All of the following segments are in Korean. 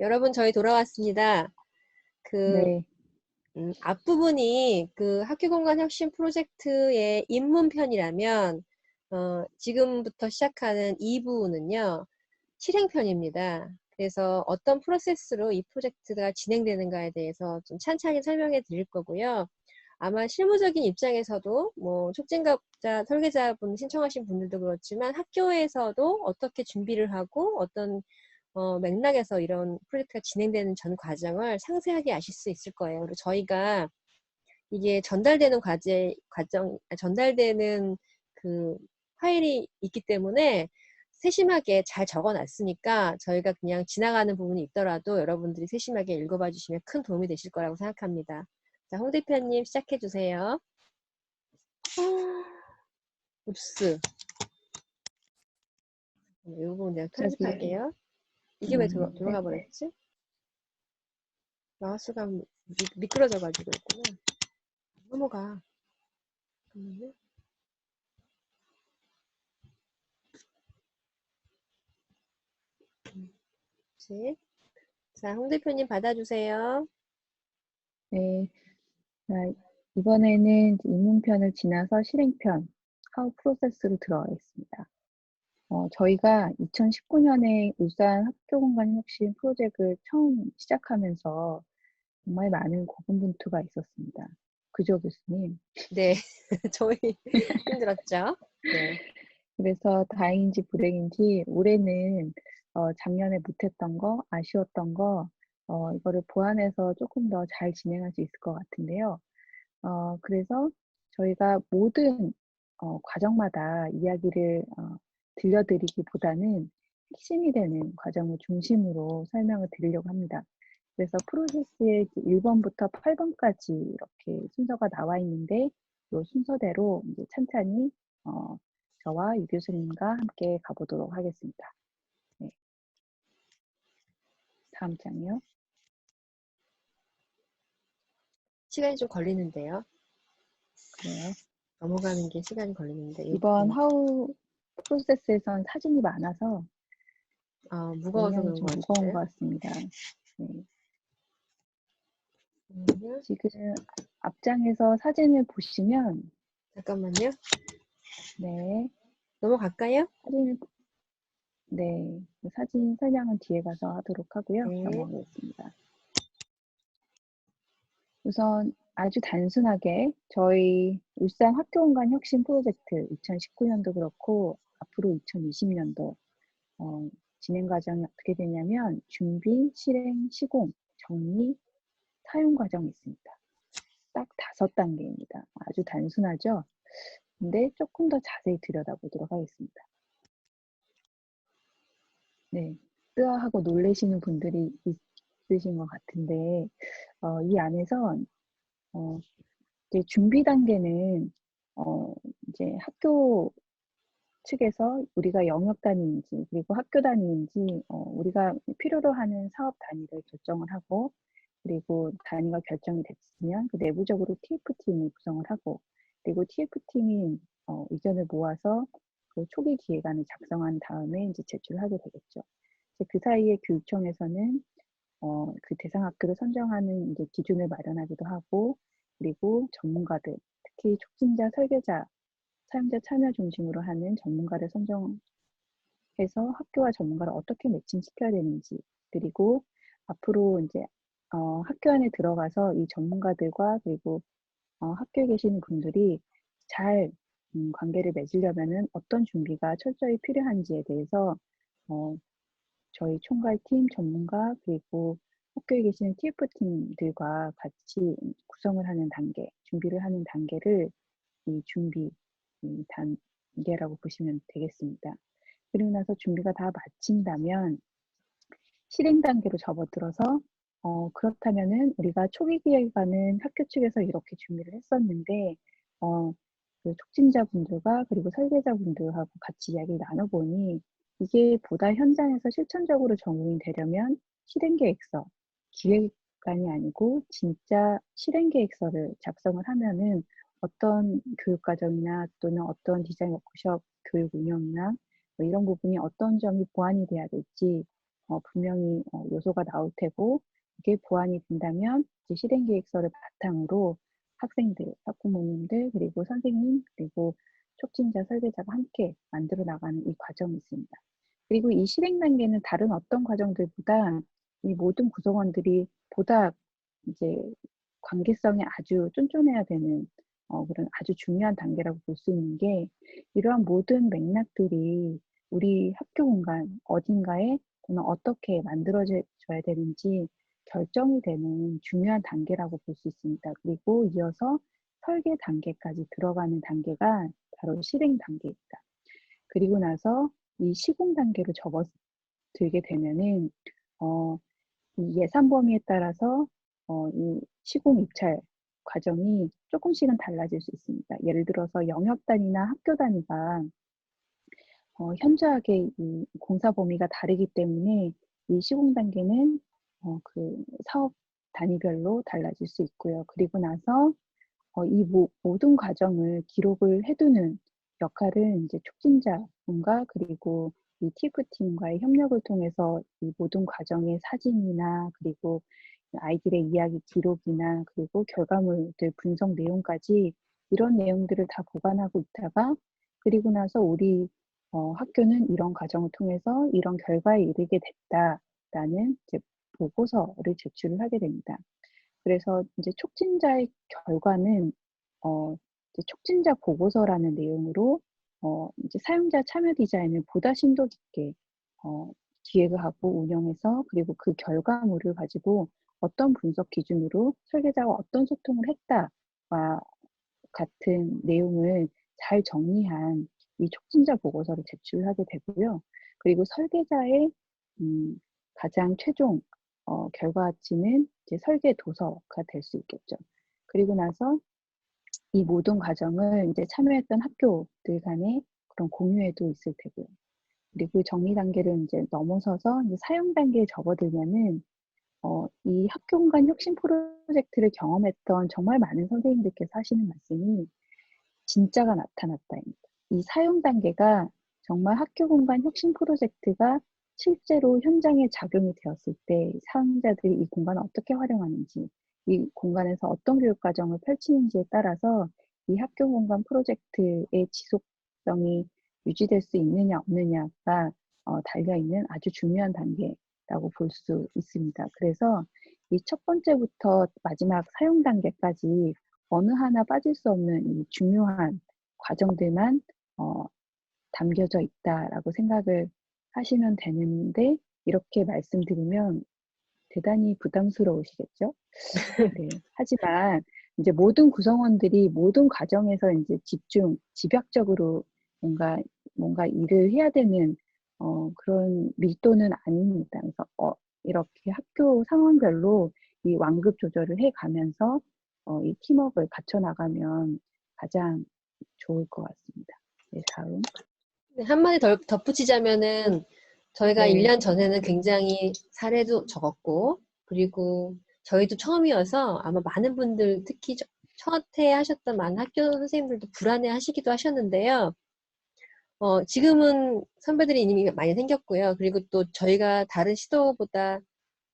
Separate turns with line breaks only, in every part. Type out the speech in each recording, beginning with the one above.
여러분, 저희 돌아왔습니다. 그,
네,
앞부분이 그 학교 공간 혁신 프로젝트의 입문편이라면, 지금부터 시작하는 2부는요, 실행편입니다. 그래서 어떤 프로세스로 이 프로젝트가 진행되는가에 대해서 좀 찬찬히 설명해 드릴 거고요. 아마 실무적인 입장에서도 뭐 촉진학자, 설계자분 신청하신 분들도 그렇지만 학교에서도 어떻게 준비를 하고 어떤 맥락에서 이런 프로젝트가 진행되는 전 과정을 상세하게 아실 수 있을 거예요. 그리고 저희가 이게 전달되는 전달되는 그 파일이 있기 때문에 세심하게 잘 적어놨으니까 저희가 그냥 지나가는 부분이 있더라도 여러분들이 세심하게 읽어봐 주시면 큰 도움이 되실 거라고 생각합니다. 자, 홍 대표님 시작해 주세요. 읍스. 이 부분 내가
저기,
편집할게요. 이게 왜
네,
들어가 버렸지? 마우스가 미끄러져가지고 있구나. 넘어가. 잠깐만요. 그렇지. 자, 홍 대표님 받아주세요.
네. 자, 이번에는 이제 입문편을 지나서 실행편, 하우 프로세스로 들어가겠습니다. 저희가 2019년에 울산 학교공간 혁신 프로젝트를 처음 시작하면서 정말 많은 고군분투가 있었습니다. 그죠, 교수님?
네, 저희 힘들었죠? 네.
그래서 다행인지 불행인지 올해는 작년에 못했던 거, 아쉬웠던 거, 이거를 보완해서 조금 더 잘 진행할 수 있을 것 같은데요. 그래서 저희가 모든 과정마다 이야기를 들려드리기보다는 핵심이 되는 과정을 중심으로 설명을 드리려고 합니다. 그래서 프로세스의 1번부터 8번까지 이렇게 순서가 나와 있는데 이 순서대로 이제 찬찬히 저와 유 교수님과 함께 가보도록 하겠습니다. 네, 다음 장이요.
시간이 좀 걸리는데요.
그래요.
넘어가는 게 시간이 걸리는데, 이
이번
부분.
하우 프로세스에선 사진이 많아서
무거워서
용량이
그런
좀
것
무거운
같은데.
것 같습니다. 네.
잠깐만요.
지금 앞장에서 사진을 보시면
잠깐만요.
네,
넘어갈까요?
사진을 네, 그 사진 설명은 뒤에 가서 하도록 하고요.
네.
넘어가겠습니다. 우선 아주 단순하게 저희 울산 학교공간 혁신 프로젝트 2019년도 그렇고 앞으로 2020년도 진행 과정이 어떻게 되냐면 준비, 실행, 시공, 정리, 사용 과정이 있습니다. 딱 5단계입니다. 아주 단순하죠? 근데 조금 더 자세히 들여다보도록 하겠습니다. 네. 뜨아하고 놀라시는 분들이 있으신 것 같은데, 이 안에서, 이제 준비 단계는, 어, 이제 학교 측에서 우리가 영역 단위인지, 그리고 학교 단위인지, 우리가 필요로 하는 사업 단위를 결정을 하고, 그리고 단위가 결정이 됐으면 그 내부적으로 TF팀을 구성을 하고, 그리고 TF팀이 의견을 모아서 그 초기 기획안을 작성한 다음에 이제 제출하게 되겠죠. 그 사이에 교육청에서는 그 대상 학교를 선정하는 이제 기준을 마련하기도 하고, 그리고 전문가들, 특히 촉진자, 설계자, 사용자 참여 중심으로 하는 전문가를 선정해서 학교와 전문가를 어떻게 매칭시켜야 되는지, 그리고 앞으로 이제 학교 안에 들어가서 이 전문가들과 그리고 학교에 계시는 분들이 잘 관계를 맺으려면은 어떤 준비가 철저히 필요한지에 대해서 어, 저희 총괄팀 전문가 그리고 학교에 계시는 TF팀들과 같이 구성을 하는 단계, 준비를 하는 단계를 이 준비 단계라고 보시면 되겠습니다. 그리고 나서 준비가 다 마친다면 실행 단계로 접어들어서 그렇다면은 우리가 초기 기획안은 학교 측에서 이렇게 준비를 했었는데 어, 그 촉진자분들과 그리고 설계자분들하고 같이 이야기를 나눠보니 이게 보다 현장에서 실천적으로 적용이 되려면 실행계획서, 기획안이 아니고 진짜 실행계획서를 작성을 하면은 어떤 교육과정이나 또는 어떤 디자인 워크숍 교육 운영이나 뭐 이런 부분이 어떤 점이 보완이 돼야 될지 분명히 요소가 나올 테고 이게 보완이 된다면 이제 실행계획서를 바탕으로 학생들, 학부모님들, 그리고 선생님, 그리고 촉진자, 설계자가 함께 만들어 나가는 이 과정이 있습니다. 그리고 이 실행 단계는 다른 어떤 과정들보다 이 모든 구성원들이 보다 이제 관계성이 아주 쫀쫀해야 되는 그런 아주 중요한 단계라고 볼 수 있는 게 이러한 모든 맥락들이 우리 학교 공간 어딘가에 또는 어떻게 만들어져야 되는지 결정이 되는 중요한 단계라고 볼 수 있습니다. 그리고 이어서 설계 단계까지 들어가는 단계가 바로 실행 단계입니다. 그리고 나서 이 시공 단계로 접어들게 되면은 이 예산 범위에 따라서 이 시공 입찰 과정이 조금씩은 달라질 수 있습니다. 예를 들어서 영역 단위나 학교 단위가 현저하게 이 공사 범위가 다르기 때문에 이 시공 단계는 그 사업 단위별로 달라질 수 있고요. 그리고 나서 이 모든 과정을 기록을 해두는 역할은 이제 촉진자분과 그리고 이 TF팀과의 협력을 통해서 이 모든 과정의 사진이나 그리고 아이들의 이야기 기록이나 그리고 결과물들 분석 내용까지 이런 내용들을 다 보관하고 있다가 그리고 나서 우리 학교는 이런 과정을 통해서 이런 결과에 이르게 됐다라는 이제 보고서를 제출을 하게 됩니다. 그래서 이제 촉진자의 결과는 이제 촉진자 보고서라는 내용으로 이제 사용자 참여 디자인을 보다 심도 깊게 기획을 하고 운영해서 그리고 그 결과물을 가지고 어떤 분석 기준으로 설계자와 어떤 소통을 했다와 같은 내용을 잘 정리한 이 촉진자 보고서를 제출하게 되고요. 그리고 설계자의 가장 최종 결과치는 이제 설계 도서가 될 수 있겠죠. 그리고 나서 이 모든 과정을 이제 참여했던 학교들 간의 그런 공유회도 있을 테고요. 그리고 정리 단계를 이제 넘어서서 이제 사용 단계에 접어들면은 이 학교 공간 혁신 프로젝트를 경험했던 정말 많은 선생님들께서 하시는 말씀이 진짜가 나타났다입니다. 이 사용 단계가 정말 학교 공간 혁신 프로젝트가 실제로 현장에 작용이 되었을 때 사용자들이 이 공간을 어떻게 활용하는지, 이 공간에서 어떤 교육 과정을 펼치는지에 따라서 이 학교 공간 프로젝트의 지속성이 유지될 수 있느냐 없느냐가 달려있는 아주 중요한 단계라고 볼 수 있습니다. 그래서 이 첫 번째부터 마지막 사용 단계까지 어느 하나 빠질 수 없는 이 중요한 과정들만 담겨져 있다라고 생각을 하시면 되는데 이렇게 말씀드리면 대단히 부담스러우시겠죠? 네. 하지만 이제 모든 구성원들이 모든 과정에서 이제 집약적으로 뭔가 일을 해야 되는 그런 밀도는 아닙니다. 그래서 이렇게 학교 상황별로 이 완급 조절을 해가면서 이 팀워크를 갖춰 나가면 가장 좋을 것 같습니다. 네, 다음.
네, 한마디 더 덧붙이자면은 저희가
네,
1년 전에는 굉장히 사례도 적었고 그리고 저희도 처음이어서 아마 많은 분들 특히 첫 해 하셨던 많은 학교 선생님들도 불안해 하시기도 하셨는데요. 지금은 선배들이 이미 많이 생겼고요. 그리고 또 저희가 다른 시도보다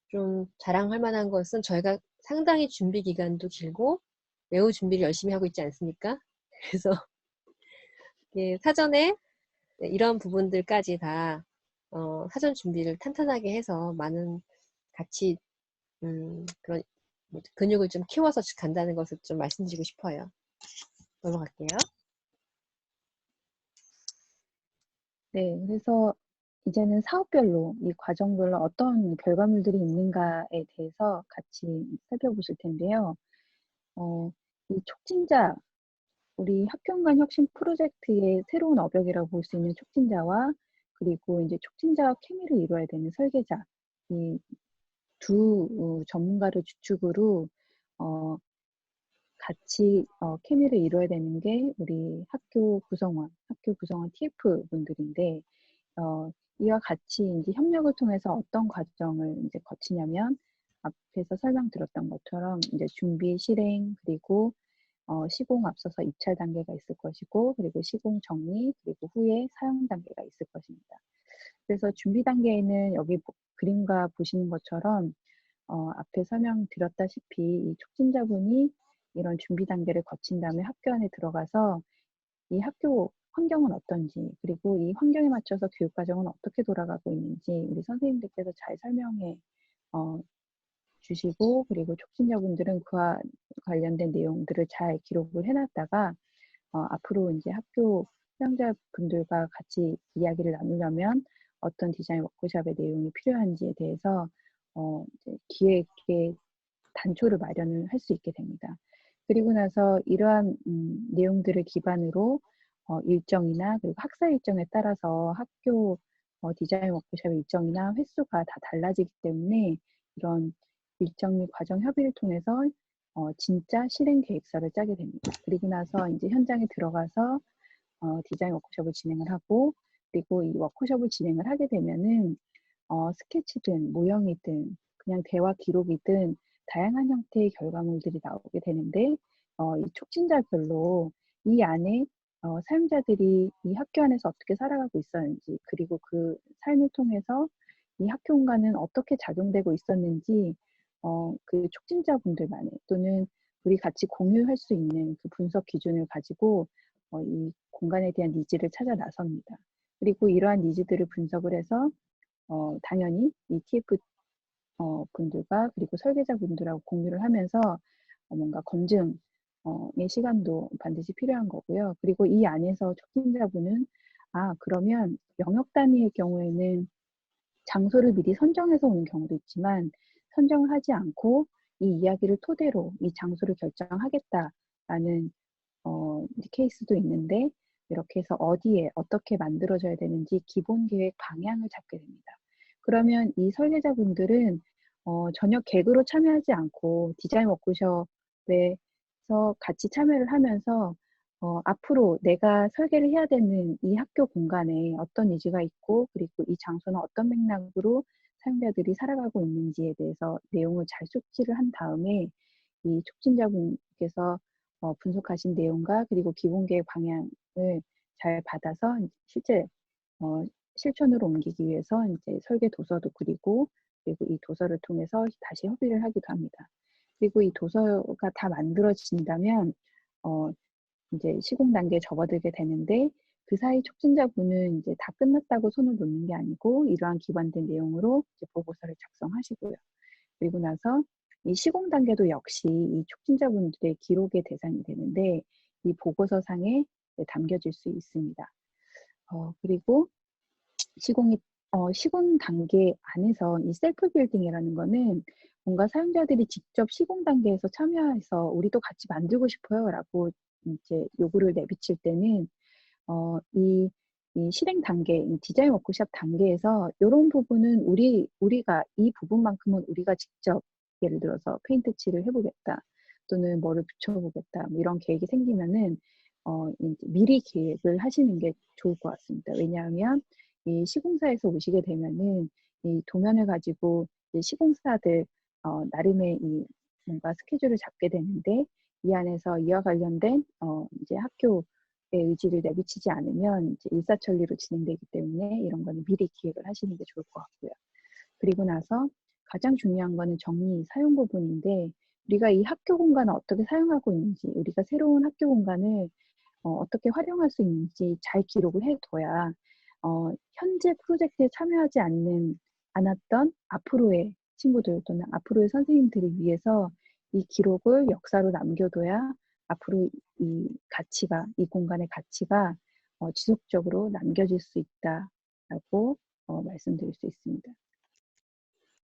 좀 자랑할 만한 것은 저희가 상당히 준비 기간도 길고 매우 준비를 열심히 하고 있지 않습니까? 그래서 사전에 이런 부분들까지 다 사전 준비를 탄탄하게 해서 많은 같이 그런 근육을 좀 키워서 간다는 것을 좀 말씀드리고 싶어요. 넘어갈게요.
네, 그래서 이제는 사업별로 이 과정별로 어떤 결과물들이 있는가에 대해서 같이 살펴보실 텐데요. 이 촉진자, 우리 학교간 혁신 프로젝트의 새로운 어벽이라고 볼 수 있는 촉진자와 그리고 이제 촉진자와 케미를 이루어야 되는 설계자, 이 두 전문가를 주축으로 같이 케미를 이루어야 되는 게 우리 학교 구성원 TF 분들인데 이와 같이 이제 협력을 통해서 어떤 과정을 이제 거치냐면 앞에서 설명드렸던 것처럼 이제 준비, 실행, 그리고 시공 앞서서 입찰 단계가 있을 것이고, 그리고 시공 정리, 그리고 후에 사용 단계가 있을 것입니다. 그래서 준비 단계에는 여기 그림과 보시는 것처럼 앞에 설명드렸다시피 이 촉진자분이 이런 준비 단계를 거친 다음에 학교 안에 들어가서 이 학교 환경은 어떤지, 그리고 이 환경에 맞춰서 교육 과정은 어떻게 돌아가고 있는지 우리 선생님들께서 잘 설명해 주시고, 그리고 촉진자분들은 그와 관련된 내용들을 잘 기록을 해놨다가 앞으로 이제 학교 수강자분들과 같이 이야기를 나누려면 어떤 디자인 워크숍의 내용이 필요한지에 대해서 이제 기획의 단초를 마련을 할 수 있게 됩니다. 그리고 나서 이러한 내용들을 기반으로 일정이나 그리고 학사 일정에 따라서 학교 디자인 워크숍의 일정이나 횟수가 다 달라지기 때문에 이런 일정 및 과정 협의를 통해서 진짜 실행 계획서를 짜게 됩니다. 그리고 나서 이제 현장에 들어가서 디자인 워크숍을 진행을 하고, 그리고 이 워크숍을 진행을 하게 되면은 스케치든 모형이든 그냥 대화 기록이든 다양한 형태의 결과물들이 나오게 되는데, 이 촉진자별로 이 안에 사용자들이 이 학교 안에서 어떻게 살아가고 있었는지, 그리고 그 삶을 통해서 이 학교 공간은 어떻게 작용되고 있었는지, 그 촉진자분들만의 또는 우리 같이 공유할 수 있는 그 분석 기준을 가지고 이 공간에 대한 니즈를 찾아 나섭니다. 그리고 이러한 니즈들을 분석을 해서 당연히 이 TF 분들과 그리고 설계자 분들하고 공유를 하면서 뭔가 검증의 시간도 반드시 필요한 거고요. 그리고 이 안에서 촉진자분은 그러면 영역 단위의 경우에는 장소를 미리 선정해서 오는 경우도 있지만, 선정을 하지 않고 이 이야기를 토대로 이 장소를 결정하겠다라는 케이스도 있는데, 이렇게 해서 어디에 어떻게 만들어져야 되는지 기본 계획 방향을 잡게 됩니다. 그러면 이 설계자분들은 전혀 객으로 참여하지 않고 디자인 워크숍에서 같이 참여를 하면서 앞으로 내가 설계를 해야 되는 이 학교 공간에 어떤 니즈가 있고, 그리고 이 장소는 어떤 맥락으로 사용자들이 살아가고 있는지에 대해서 내용을 잘 숙지를 한 다음에 이 촉진자분께서 분석하신 내용과 그리고 기본 계획 방향을 잘 받아서 실제 실천으로 옮기기 위해서 이제 설계 도서도 그리고, 그리고 이 도서를 통해서 다시 협의를 하기도 합니다. 그리고 이 도서가 다 만들어진다면 이제 시공 단계에 접어들게 되는데, 그 사이 촉진자분은 이제 다 끝났다고 손을 놓는 게 아니고 이러한 기반된 내용으로 이제 보고서를 작성하시고요. 그리고 나서 이 시공 단계도 역시 이 촉진자분들의 기록의 대상이 되는데, 이 보고서상에 담겨질 수 있습니다. 그리고 시공 단계 안에서 이 셀프 빌딩이라는 거는 뭔가 사용자들이 직접 시공 단계에서 참여해서 우리도 같이 만들고 싶어요라고 이제 요구를 내비칠 때는 이 실행 단계, 이 디자인 워크숍 단계에서 이런 부분은 우리가 이 부분만큼은 우리가 직접 예를 들어서 페인트 칠을 해보겠다 또는 뭐를 붙여보겠다 뭐 이런 계획이 생기면은 이제 미리 계획을 하시는 게 좋을 것 같습니다. 왜냐하면 이 시공사에서 오시게 되면은 이 도면을 가지고 시공사들 나름의 이 뭔가 스케줄을 잡게 되는데, 이 안에서 이와 관련된 이제 학교 의지를 내비치지 않으면 이제 일사천리로 진행되기 때문에 이런 거는 미리 기획을 하시는 게 좋을 것 같고요. 그리고 나서 가장 중요한 거는 정리, 사용 부분인데, 우리가 이 학교 공간을 어떻게 사용하고 있는지, 우리가 새로운 학교 공간을 어떻게 활용할 수 있는지 잘 기록을 해둬야 현재 프로젝트에 참여하지 않았던 앞으로의 친구들 또는 앞으로의 선생님들을 위해서 이 기록을 역사로 남겨둬야 앞으로 이 가치가, 이 공간의 가치가 지속적으로 남겨질 수 있다라고 말씀드릴 수 있습니다.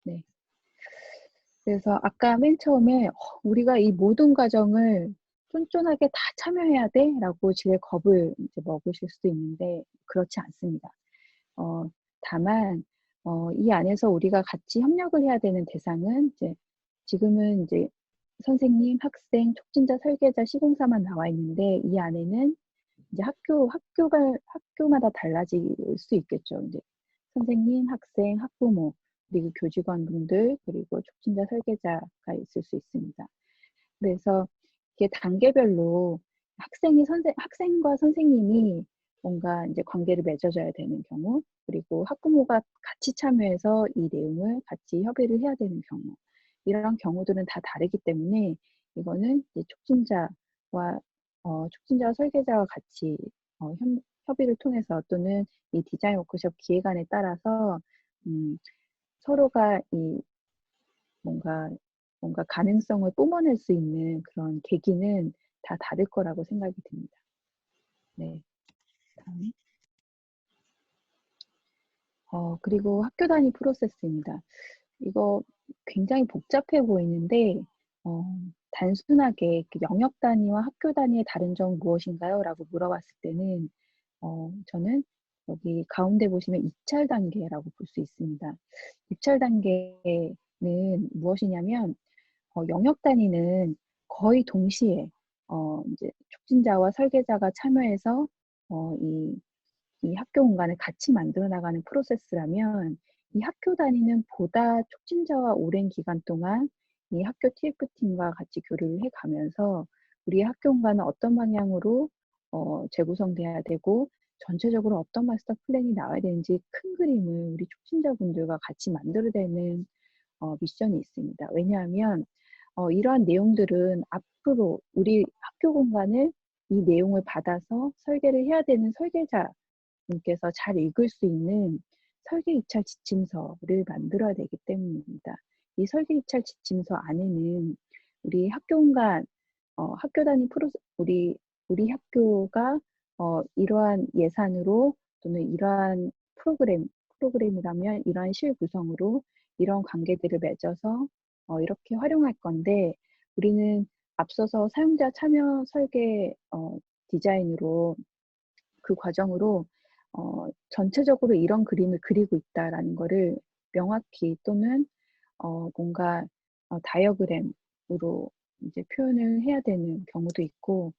네. 그래서 아까 맨 처음에 우리가 이 모든 과정을 쫀쫀하게 다 참여해야 돼? 라고 지레 겁을 이제 먹으실 수도 있는데, 그렇지 않습니다. 다만, 이 안에서 우리가 같이 협력을 해야 되는 대상은 이제 지금은 이제 선생님, 학생, 촉진자, 설계자, 시공사만 나와 있는데, 이 안에는 이제 학교마다 달라질 수 있겠죠. 이제 선생님, 학생, 학부모, 그리고 교직원분들, 그리고 촉진자, 설계자가 있을 수 있습니다. 그래서 이게 단계별로 학생과 선생님이 뭔가 이제 관계를 맺어줘야 되는 경우, 그리고 학부모가 같이 참여해서 이 내용을 같이 협의를 해야 되는 경우, 이런 경우들은 다 다르기 때문에 이거는 이제 촉진자와 설계자와 같이 협의를 통해서 또는 이 디자인 워크숍 기획안에 따라서 서로가 이 뭔가 가능성을 뿜어낼 수 있는 그런 계기는 다 다를 거라고 생각이 듭니다. 네. 다음. 그리고 학교 단위 프로세스입니다. 이거 굉장히 복잡해 보이는데 단순하게 영역 단위와 학교 단위의 다른 점은 무엇인가요? 라고 물어봤을 때는 저는 여기 가운데 보시면 입찰 단계라고 볼 수 있습니다. 입찰 단계는 무엇이냐면 영역 단위는 거의 동시에 이제 촉진자와 설계자가 참여해서 이 학교 공간을 같이 만들어 나가는 프로세스라면 이 학교 단위는 보다 촉진자와 오랜 기간 동안 이 학교 TF팀과 같이 교류를 해 가면서 우리 학교 공간은 어떤 방향으로 재구성돼야 되고 전체적으로 어떤 마스터 플랜이 나와야 되는지 큰 그림을 우리 촉진자분들과 같이 만들어내는 미션이 있습니다. 왜냐하면 이러한 내용들은 앞으로 우리 학교 공간을 이 내용을 받아서 설계를 해야 되는 설계자 분께서 잘 읽을 수 있는 설계 입찰 지침서를 만들어야 되기 때문입니다. 이 설계 입찰 지침서 안에는 우리 학교 공간, 학교 단위 우리 학교가 이러한 예산으로 또는 이러한 프로그램이라면 이러한 실 구성으로 이런 관계들을 맺어서 이렇게 활용할 건데 우리는 앞서서 사용자 참여 설계 디자인으로 그 과정으로 전체적으로 이런 그림을 그리고 있다라는 거를 명확히 또는 뭔가 다이어그램으로 이제 표현을 해야 되는 경우도 있고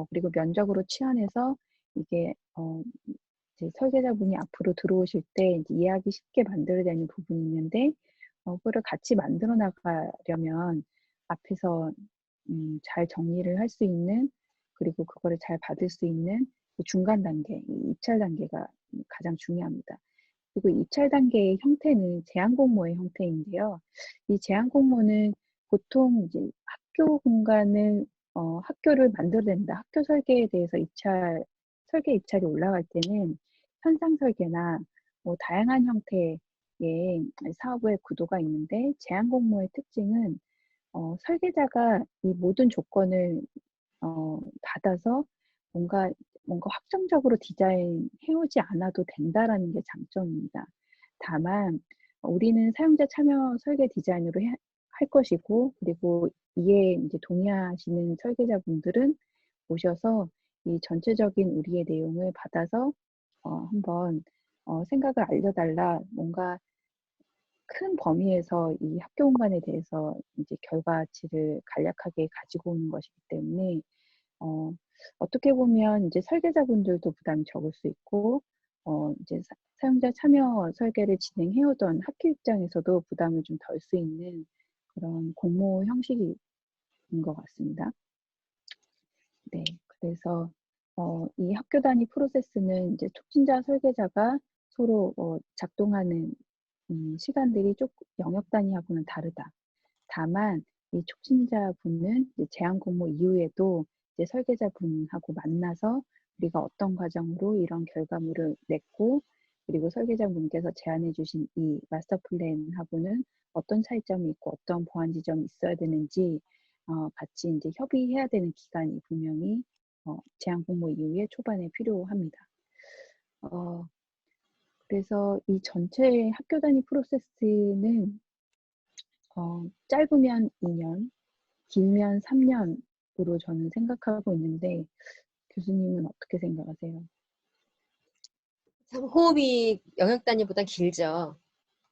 그리고 면적으로 치환해서 이게 이제 설계자분이 앞으로 들어오실 때 이제 이해하기 쉽게 만들어야 되는 부분이 있는데 그거를 같이 만들어 나가려면 앞에서 잘 정리를 할 수 있는 그리고 그거를 잘 받을 수 있는 그 중간 단계, 이 입찰 단계가 가장 중요합니다. 그리고 입찰 단계의 형태는 제안 공모의 형태인데요. 이 제안 공모는 보통 이제 학교 공간을 학교를 만들어낸다. 학교 설계에 대해서 설계 입찰이 올라갈 때는 현상 설계나 뭐 다양한 형태의 사업의 구도가 있는데 제안 공모의 특징은 설계자가 이 모든 조건을 받아서 뭔가 확정적으로 디자인해 오지 않아도 된다라는 게 장점입니다. 다만 우리는 사용자 참여 설계 디자인으로 할 것이고 그리고 이에 이제 동의하시는 설계자분들은 오셔서 이 전체적인 우리의 내용을 받아서 한번 생각을 알려달라 뭔가 큰 범위에서 이 학교 공간에 대해서 이제 결과치를 간략하게 가지고 오는 것이기 때문에 어떻게 보면 이제 설계자분들도 부담이 적을 수 있고 이제 사용자 참여 설계를 진행해 오던 학교 입장에서도 부담을 좀 덜 수 있는 그런 공모 형식인 것 같습니다. 네, 그래서 이 학교 단위 프로세스는 이제 촉진자 설계자가 서로 작동하는 시간들이 조금 영역 단위하고는 다르다. 다만 이 촉진자분은 이제 제안 공모 이후에도 이제 설계자분하고 만나서 우리가 어떤 과정으로 이런 결과물을 냈고 그리고 설계자분께서 제안해 주신 이 마스터 플랜하고는 어떤 차이점이 있고 어떤 보완 지점이 있어야 되는지 같이 이제 협의해야 되는 기간이 분명히 제안 공모 이후에 초반에 필요합니다. 그래서 이 전체 학교 단위 프로세스는 짧으면 2년, 길면 3년으로 저는 생각하고 있는데 교수님은 어떻게 생각하세요?
참 호흡이 영역 단위보다 길죠.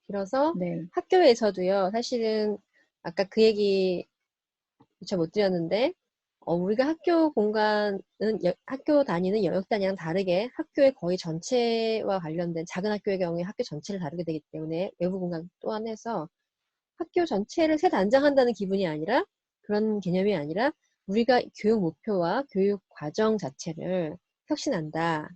길어서
네,
학교에서도요, 사실은 아까 그 얘기 잘 못 드렸는데, 우리가 학교 공간은, 학교 다니는 영역 단위랑 다르게 학교의 거의 전체와 관련된 작은 학교의 경우에 학교 전체를 다루게 되기 때문에 외부 공간 또한 해서 학교 전체를 새 단장한다는 기분이 아니라 그런 개념이 아니라 우리가 교육 목표와 교육 과정 자체를 혁신한다.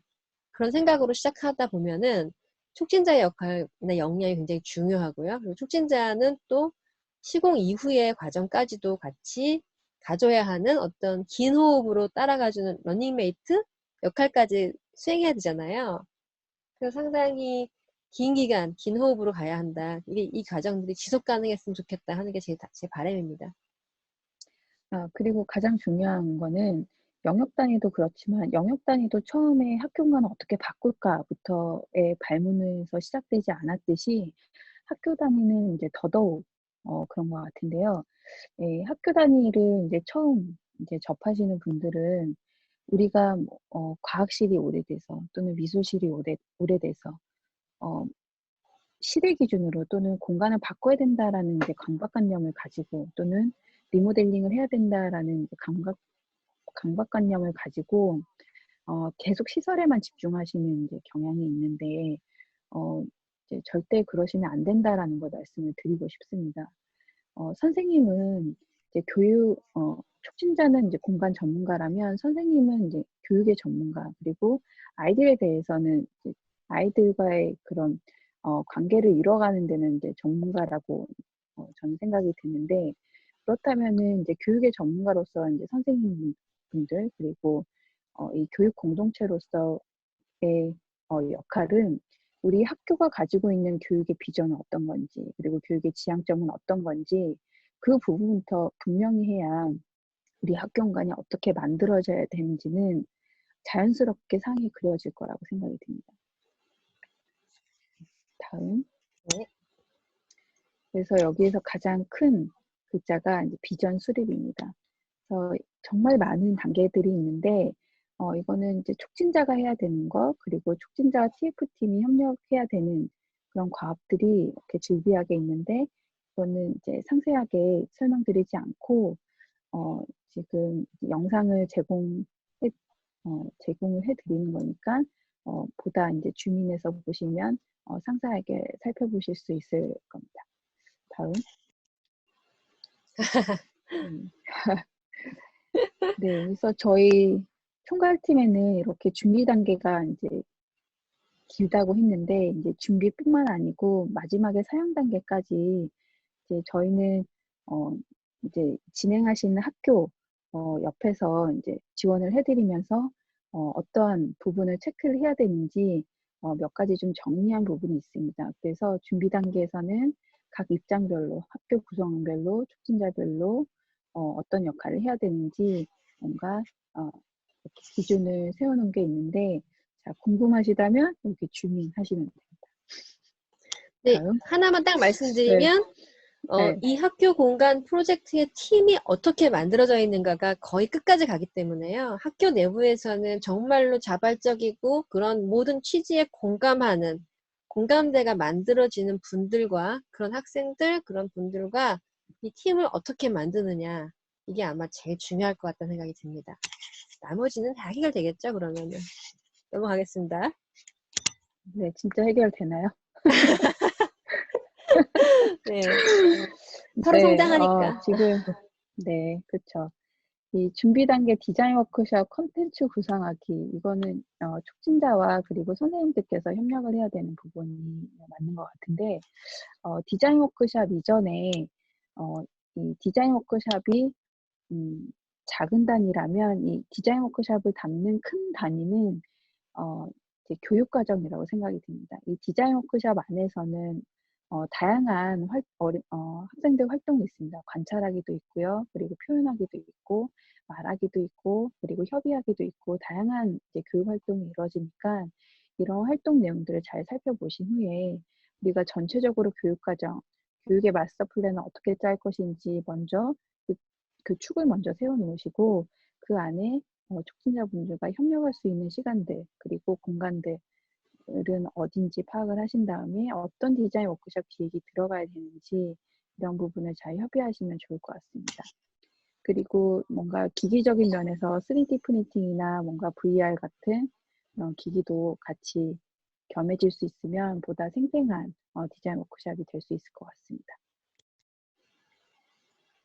그런 생각으로 시작하다 보면은 촉진자의 역할이나 역량이 굉장히 중요하고요. 그리고 촉진자는 또 시공 이후의 과정까지도 같이 가져야 하는 어떤 긴 호흡으로 따라가주는 러닝메이트 역할까지 수행해야 되잖아요. 그래서 상당히 긴 기간, 긴 호흡으로 가야 한다. 이 과정들이 지속 가능했으면 좋겠다 하는 게 제 바람입니다.
그리고 가장 중요한 거는 영역 단위도 그렇지만 영역 단위도 처음에 학교 공간을 어떻게 바꿀까부터의 발문에서 시작되지 않았듯이 학교 단위는 이제 더더욱 그런 것 같은데요. 예, 학교 단위를 이제 처음 이제 접하시는 분들은 우리가 과학실이 오래돼서 또는 미술실이 오래돼서 어, 시대 기준으로 또는 공간을 바꿔야 된다라는 이제 강박관념을 가지고 또는 리모델링을 해야 된다라는 이제 강박관념을 가지고 계속 시설에만 집중하시는 이제 경향이 있는데 어, 이제 절대 그러시면 안 된다라는 걸 말씀을 드리고 싶습니다. 선생님은 이제 촉진자는 이제 공간 전문가라면 선생님은 이제 교육의 전문가, 그리고 아이들에 대해서는 이제 아이들과의 그런 관계를 이뤄가는 데는 이제 전문가라고 저는 생각이 드는데, 그렇다면은 이제 교육의 전문가로서 이제 선생님분들 그리고 이 교육 공동체로서의 역할은 우리 학교가 가지고 있는 교육의 비전은 어떤 건지, 그리고 교육의 지향점은 어떤 건지 그 부분부터 분명히 해야 우리 학교 공간이 어떻게 만들어져야 되는지는 자연스럽게 상이 그려질 거라고 생각이 듭니다. 다음.
네.
그래서 여기에서 가장 큰 글자가 이제 비전 수립입니다. 그래서 정말 많은 단계들이 있는데 이거는 이제 촉진자가 해야 되는 거, 그리고 촉진자와 TF팀이 협력해야 되는 그런 과업들이 이렇게 질비하게 있는데, 이거는 이제 상세하게 설명드리지 않고 지금 영상을 제공을 해드리는 거니까 보다 이제 주민에서 보시면 상세하게 살펴보실 수 있을 겁니다. 다음. 네, 그래서 저희 총괄팀에는 이렇게 준비 단계가 이제 길다고 했는데, 이제 준비뿐만 아니고 마지막에 사용 단계까지 이제 저희는 어 이제 진행하시는 학교 옆에서 이제 지원을 해드리면서 어떠한 부분을 체크를 해야 되는지 몇 가지 좀 정리한 부분이 있습니다. 그래서 준비 단계에서는 각 입장별로, 학교 구성별로, 촉진자별로 어떤 역할을 해야 되는지 뭔가 이렇게 기준을 세워놓은 게 있는데, 자, 궁금하시다면 여기 주민하시면 됩니다.
네,
다음.
하나만 딱
네,
말씀드리면
네,
이 학교 공간 프로젝트의 팀이 어떻게 만들어져 있는가가 거의 끝까지 가기 때문에요. 학교 내부에서는 정말로 자발적이고 그런 모든 취지에 공감하는 공감대가 만들어지는 분들과 그런 학생들, 그런 분들과 이 팀을 어떻게 만드느냐, 이게 아마 제일 중요할 것 같다는 생각이 듭니다. 나머지는 다 해결되겠죠, 그러면은. 넘어가겠습니다.
네, 진짜 해결되나요?
네, 서로
네,
성장하니까.
지금, 네, 그쵸. 이 준비 단계 디자인 워크숍 컨텐츠 구상하기, 이거는 촉진자와 그리고 선생님들께서 협력을 해야 되는 부분이 맞는 것 같은데, 디자인 워크숍 이전에 이 디자인 워크숍이 작은 단위라면 이 디자인 워크숍을 담는 큰 단위는 이제 교육 과정이라고 생각이 듭니다. 이 디자인 워크숍 안에서는 다양한 학생들 활동이 있습니다. 관찰하기도 있고요. 그리고 표현하기도 있고, 말하기도 있고, 그리고 협의하기도 있고, 다양한 이제 교육 활동이 이루어지니까 이런 활동 내용들을 잘 살펴보신 후에 우리가 전체적으로 교육 과정, 교육의 마스터 플랜을 어떻게 짤 것인지 먼저 그 축을 먼저 세워 놓으시고, 그 안에 촉진자분들과 협력할 수 있는 시간들, 그리고 공간들은 어딘지 파악을 하신 다음에 어떤 디자인 워크숍 기획이 들어가야 되는지 이런 부분을 잘 협의하시면 좋을 것 같습니다. 그리고 뭔가 기기적인 면에서 3D 프린팅이나 뭔가 VR 같은 기기도 같이 겸해질 수 있으면 보다 생생한 디자인 워크숍이 될 수 있을 것 같습니다.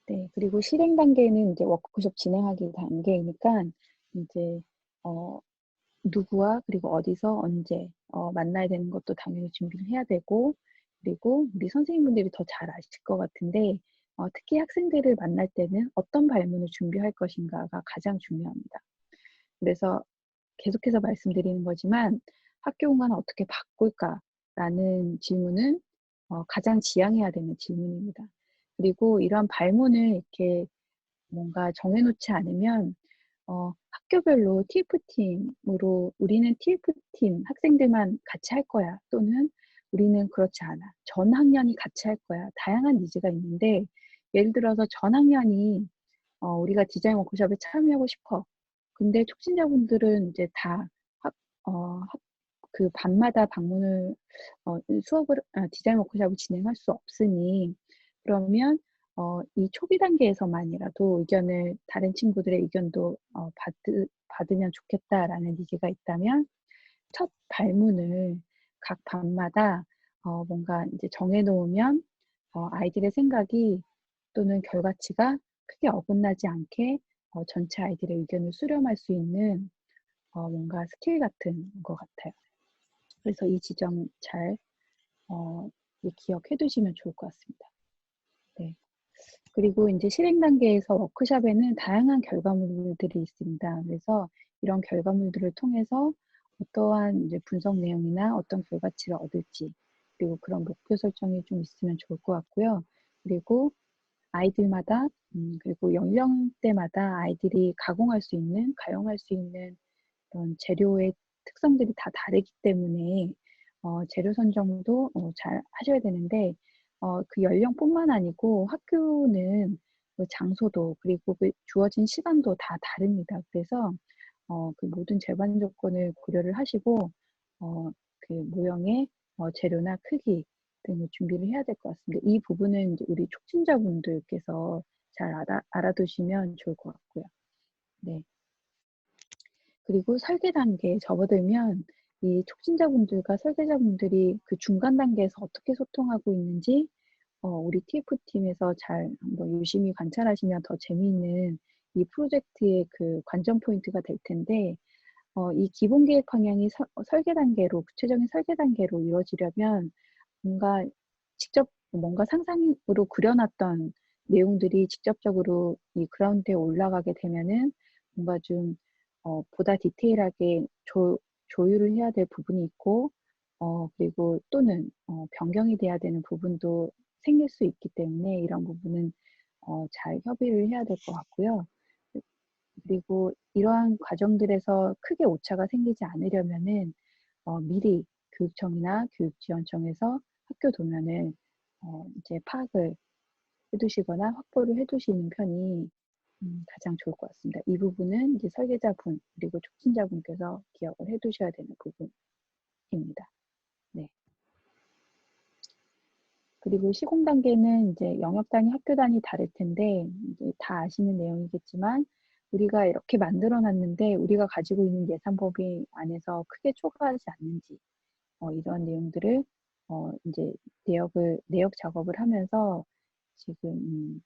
네, 그리고 실행 단계는 이제 워크숍 진행하기 단계이니까 이제 누구와 그리고 어디서 언제 만나야 되는 것도 당연히 준비를 해야 되고, 그리고 우리 선생님분들이 더 잘 아실 것 같은데 특히 학생들을 만날 때는 어떤 발문을 준비할 것인가가 가장 중요합니다. 그래서 계속해서 말씀드리는 거지만 '학교 공간을 어떻게 바꿀까?'라는 질문은 가장 지향해야 되는 질문입니다. 그리고 이러한 발문을 이렇게 뭔가 정해 놓지 않으면 학교별로 TF팀으로 '우리는 TF팀 학생들만 같이 할 거야.' 또는 '우리는 그렇지 않아. 전 학년이 같이 할 거야.' 다양한 니즈가 있는데, 예를 들어서 전 학년이 "우리가 디자인 워크숍에 참여하고 싶어." 근데 촉진자분들은 이제 다 학 학 그 밤마다 방문을 수업을 디자인 워크숍을 진행할 수 없으니, 그러면 이 초기 단계에서만이라도 의견을 다른 친구들의 의견도 받으면 좋겠다라는 니즈가 있다면 첫 발문을 각 반마다 뭔가 인제 정해 놓으면 아이들의 생각이 또는 결과치가 크게 어긋나지 않게 전체 아이들의 의견을 수렴할 수 있는 뭔가 스킬 같은 것 같아요. 그래서 이 지점 잘 어 기억해 두시면 좋을 것 같습니다. 네. 그리고 인제 실행 단계에서 워크숍에는 다양한 결과물들이 있습니다. 그래서 이런 결과물들을 통해서 어떠한 이제 분석 내용이나 어떤 결과치를 얻을지, 그리고 그런 목표 설정이 좀 있으면 좋을 것 같고요. 그리고 아이들마다 그리고 연령대마다 아이들이 가공할 수 있는, 가용할 수 있는 그런 재료의 특성들이 다 다르기 때문에 재료 선정도 잘 하셔야 되는데, 그 연령뿐만 아니고 학교는 그 장소도 그리고 그 주어진 시간도 다 다릅니다. 그래서 그 모든 제반 조건을 고려를 하시고 그 모형의 재료나 크기 등을 준비를 해야 될 것 같습니다. 이 부분은 이제 우리 촉진자분들께서 잘 알아두시면 좋을 것 같고요. 네. 그리고 설계 단계에 접어들면 이 촉진자분들과 설계자분들이 그 중간 단계에서 어떻게 소통하고 있는지 우리 TF팀에서 잘 한번 유심히 관찰하시면 더 재미있는 이 프로젝트의 그 관전 포인트가 될 텐데, 이 기본 계획 방향이 설계 단계로, 구체적인 설계 단계로 이루어지려면 뭔가 직접 뭔가 상상으로 그려 놨던 내용들이 직접적으로 이 그라운드에 올라가게 되면은 뭔가 좀 보다 디테일하게 조율을 해야 될 부분이 있고, 그리고 또는 변경이 돼야 되는 부분도 생길 수 있기 때문에 이런 부분은 잘 협의를 해야 될 것 같고요. 그리고 이러한 과정들에서 크게 오차가 생기지 않으려면은 미리 교육청이나 교육지원청에서 학교 도면을 이제 파악을 해 두시거나 확보를 해 두시는 편이 가장 좋을 것 같습니다. 이 부분은 이제 설계자분 그리고 촉진자분께서 기억을 해 두셔야 되는 부분입니다. 네. 그리고 시공 단계는 이제 영역 단위, 학교 단위 다를 텐데 이제 다 아시는 내용이겠지만, 우리가 이렇게 만들어 놨는데 우리가 가지고 있는 예산 범위 안에서 크게 초과하지 않는지, 이런 내용들을 인제 내역 작업을 하면서 지금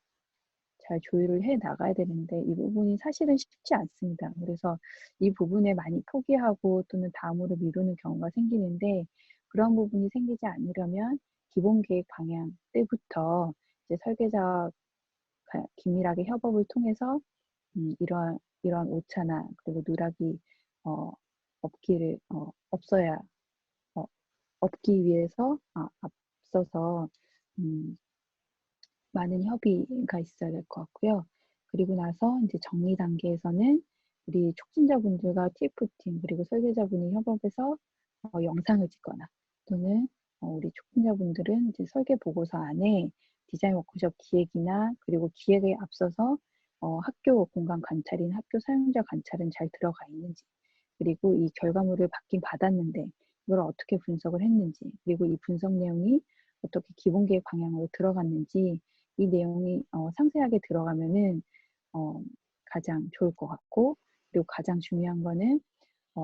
잘 조율을 해 나가야 되는데, 이 부분이 사실은 쉽지 않습니다. 그래서 이 부분에 많이 포기하고 또는 다음으로 미루는 경우가 생기는데, 그런 부분이 생기지 않으려면 기본 계획 방향 때부터 이제 설계자와 긴밀하게 협업을 통해서 이러한 오차나 그리고 누락이 어 없기를 없어야 어 없기 위해서 앞서서 음 많은 협의가 있어야 될 것 같고요. 그리고 나서 인제 정리 단계에서는 우리 촉진자분들과 TF팀 그리고 설계자분이 협업해서 영상을 찍거나, 또는 우리 촉진자분들은 이제 설계 보고서 안에 디자인 워크숍 기획이나 그리고 기획에 앞서서 학교 공간 관찰인 학교 사용자 관찰은 잘 들어가 있는지, 그리고 이 결과물을 받긴 받았는데 이걸 어떻게 분석을 했는지, 그리고 이 분석 내용이 어떻게 기본 계획 방향으로 들어갔는지, 이 내용이 상세하게 들어가면은 어 가장 좋을 것 같고, 그리고 가장 중요한 거는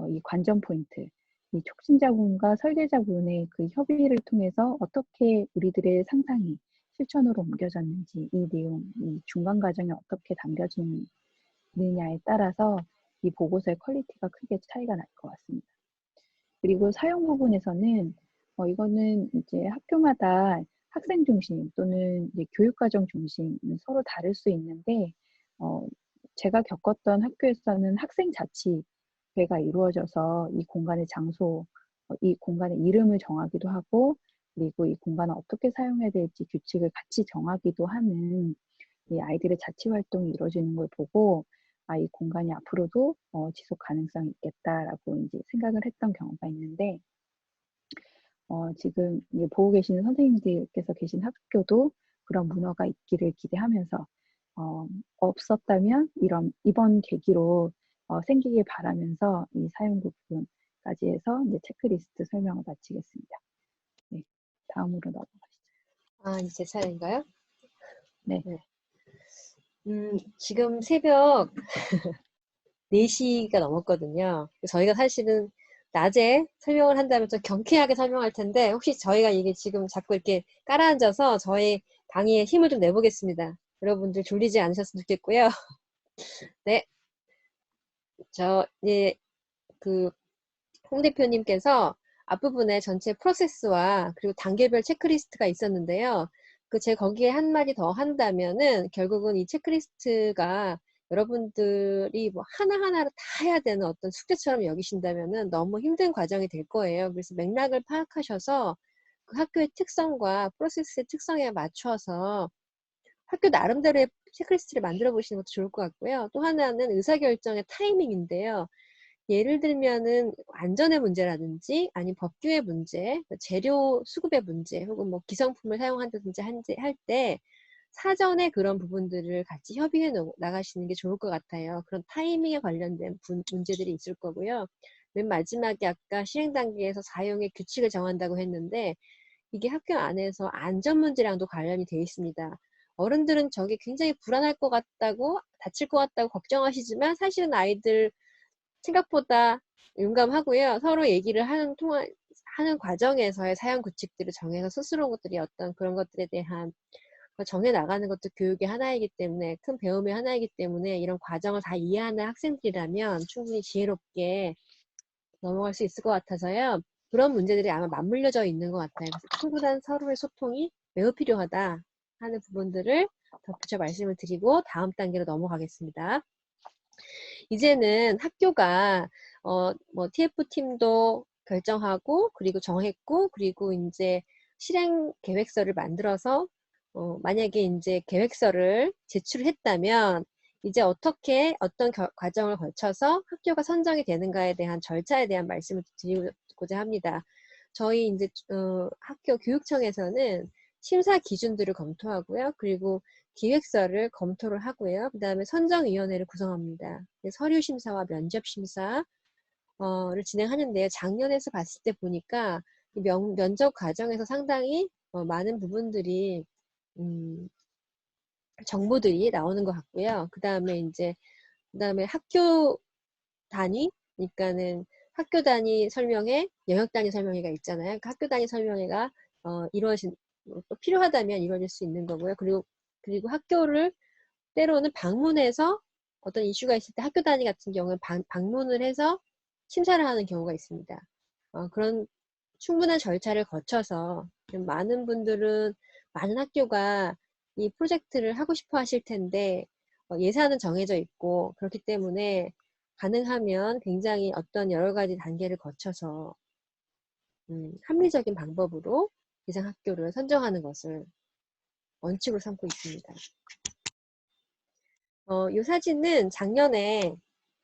이 관전 포인트, 이 촉진자분과 설계자분의 그 협의를 통해서 어떻게 우리들의 상상이 실천으로 옮겨졌는지, 이 내용, 이 중간 과정에 어떻게 담겨지느냐에 따라서 이 보고서의 퀄리티가 크게 차이가 날 것 같습니다. 그리고 사용 부분에서는 이거는 이제 학교마다 학생 중심 또는 이제 교육과정 중심 서로 다를 수 있는데 제가 겪었던 학교에서는 학생 자치회가 이루어져서 이 공간의 장소, 이 공간의 이름을 정하기도 하고 그리고 이 공간을 어떻게 사용해야 될지 규칙을 같이 정하기도 하는 이 아이들의 자치 활동이 이루어지는 걸 보고 이 공간이 앞으로도 지속 가능성이 있겠다라고 이제 생각을 했던 경우가 있는데 지금 이제 보고 계시는 선생님들께서 계신 학교도 그런 문화가 있기를 기대하면서 없었다면 이번 계기로 생기길 바라면서 이 사용 부분까지 해서 이제 체크리스트 설명을 마치겠습니다. 네, 다음으로 넘어가시죠.
이제 차례인가요?
네.
네. 지금 새벽 4시가 넘었거든요. 저희가 사실은 낮에 설명을 한다면 좀 경쾌하게 설명할 텐데 혹시 저희가 이게 지금 자꾸 이렇게 깔아앉아서 저희 강의에 힘을 좀 내보겠습니다. 여러분들 졸리지 않으셨으면 좋겠고요. 네. 홍 대표님께서 앞부분에 전체 프로세스와 그리고 단계별 체크리스트가 있었는데요. 제 거기에 한마디 더 한다면은 결국은 이 체크리스트가 여러분들이 뭐 하나하나를 다 해야 되는 어떤 숙제처럼 여기신다면은 너무 힘든 과정이 될 거예요. 그래서 맥락을 파악하셔서 그 학교의 특성과 프로세스의 특성에 맞춰서 학교 나름대로의 체크리스트를 만들어 보시는 것도 좋을 것 같고요. 또 하나는 의사결정의 타이밍인데요. 예를 들면은 안전의 문제라든지 아니면 법규의 문제, 재료 수급의 문제 혹은 뭐 기성품을 사용한다든지 할 때 사전에 그런 부분들을 같이 협의해 나가시는 게 좋을 것 같아요. 그런 타이밍에 관련된 문제들이 있을 거고요. 맨 마지막에 아까 실행 단계에서 사용의 규칙을 정한다고 했는데 이게 학교 안에서 안전 문제랑도 관련이 돼 있습니다. 어른들은 저게 굉장히 불안할 것 같다고 다칠 것 같다고 걱정하시지만 사실은 아이들 생각보다 용감하고요. 서로 얘기를 하는 과정에서의 사용 규칙들을 정해서 스스로 것들이 어떤 그런 것들에 대한 정해 나가는 것도 교육의 하나이기 때문에 큰 배움의 하나이기 때문에 이런 과정을 다 이해하는 학생들이라면 충분히 지혜롭게 넘어갈 수 있을 것 같아서요. 그런 문제들이 아마 맞물려져 있는 것 같아요. 그래서 충분한 서로의 소통이 매우 필요하다 하는 부분들을 덧붙여 말씀을 드리고 다음 단계로 넘어가겠습니다. 이제는 학교가 뭐 TF팀도 결정하고 그리고 정했고 그리고 이제 실행 계획서를 만들어서 만약에 이제 계획서를 제출했다면 이제 어떻게 어떤 과정을 거쳐서 학교가 선정이 되는가에 대한 절차에 대한 말씀을 드리고자 합니다. 저희 이제 학교 교육청에서는 심사 기준들을 검토하고요. 그리고 기획서를 검토를 하고요. 그 다음에 선정위원회를 구성합니다. 서류심사와 면접심사를 진행하는데요. 작년에서 봤을 때 보니까 면접 과정에서 상당히 많은 부분들이 정보들이 나오는 것 같고요. 그 다음에 학교 단위, 그러니까는 학교 단위 설명회, 영역 단위 설명회가 있잖아요. 그 학교 단위 설명회가 또 필요하다면 이루어질 수 있는 거고요. 그리고 학교를 때로는 방문해서 어떤 이슈가 있을 때 학교 단위 같은 경우는 방문을 해서 심사를 하는 경우가 있습니다. 그런 충분한 절차를 거쳐서 많은 학교가 이 프로젝트를 하고 싶어 하실 텐데 예산은 정해져 있고 그렇기 때문에 가능하면 굉장히 어떤 여러 가지 단계를 거쳐서 합리적인 방법으로 대상 학교를 선정하는 것을 원칙으로 삼고 있습니다. 이 사진은 작년에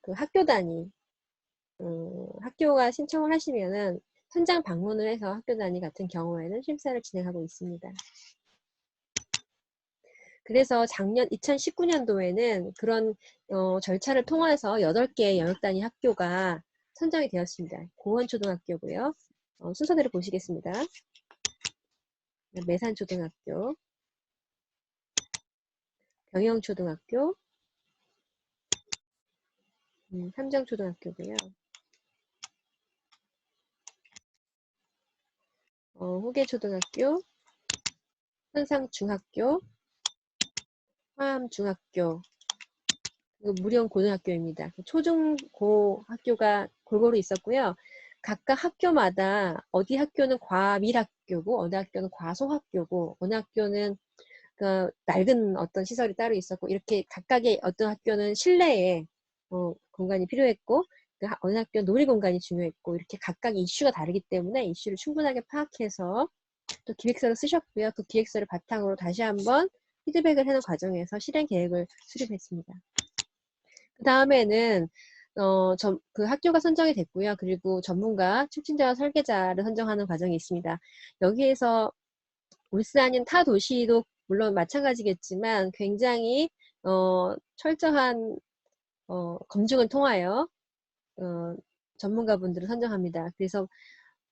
그 학교 단위, 학교가 신청을 하시면은 현장 방문을 해서 학교 단위 같은 경우에는 심사를 진행하고 있습니다. 그래서 작년 2019년도에는 그런 절차를 통해서 8개의 영역 단위 학교가 선정이 되었습니다. 고원초등학교고요. 순서대로 보시겠습니다. 매산초등학교, 병영초등학교, 삼정초등학교고요. 후계초등학교, 현상중학교, 화암중학교, 무령 고등학교입니다. 초중고 학교가 골고루 있었고요. 각각 학교마다 어디 학교는 과밀학교고 어느 학교는 과소학교고 어느 학교는 그 낡은 어떤 시설이 따로 있었고 이렇게 각각의 어떤 학교는 실내에 공간이 필요했고 어느 학교는 놀이 공간이 중요했고 이렇게 각각 이슈가 다르기 때문에 이슈를 충분하게 파악해서 또 기획서를 쓰셨고요. 그 기획서를 바탕으로 다시 한번 피드백을 하는 과정에서 실행 계획을 수립했습니다. 그 다음에는 그 학교가 선정이 됐고요. 그리고 전문가, 촉진자와 설계자를 선정하는 과정이 있습니다. 여기에서 울산인 타 도시도 물론 마찬가지겠지만 굉장히 철저한 검증을 통하여 전문가분들을 선정합니다. 그래서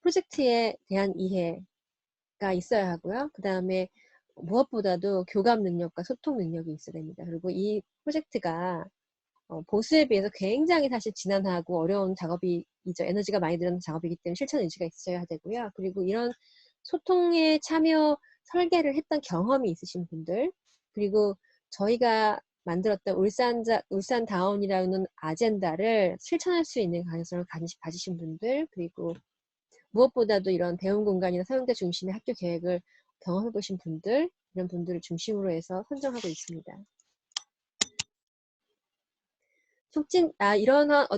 프로젝트에 대한 이해가 있어야 하고요. 그 다음에 무엇보다도 교감 능력과 소통 능력이 있어야 됩니다. 그리고 이 프로젝트가 보수에 비해서 굉장히 사실 지난하고 어려운 작업이죠. 에너지가 많이 드는 작업이기 때문에 실천 의지가 있어야 되고요. 그리고 이런 소통에 참여 설계를 했던 경험이 있으신 분들, 그리고 저희가 만들었던 울산다운이라는 아젠다를 실천할 수 있는 가능성을 가지신 분들, 그리고 무엇보다도 이런 배움 공간이나 사용자 중심의 학교 계획을 경험해 보신 분들, 이런 분들을 중심으로 해서 선정하고 있습니다.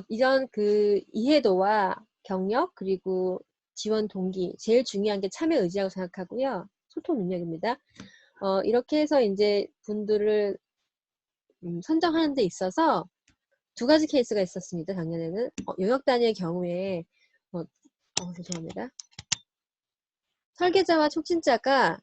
이런 그 이해도와 경력, 그리고 지원 동기, 제일 중요한 게 참여 의지라고 생각하고요. 소통 능력입니다. 이렇게 해서 이제 분들을 선정하는 데 있어서 두 가지 케이스가 있었습니다. 작년에는. 용역 단위의 경우에, 죄송합니다. 설계자와 촉진자가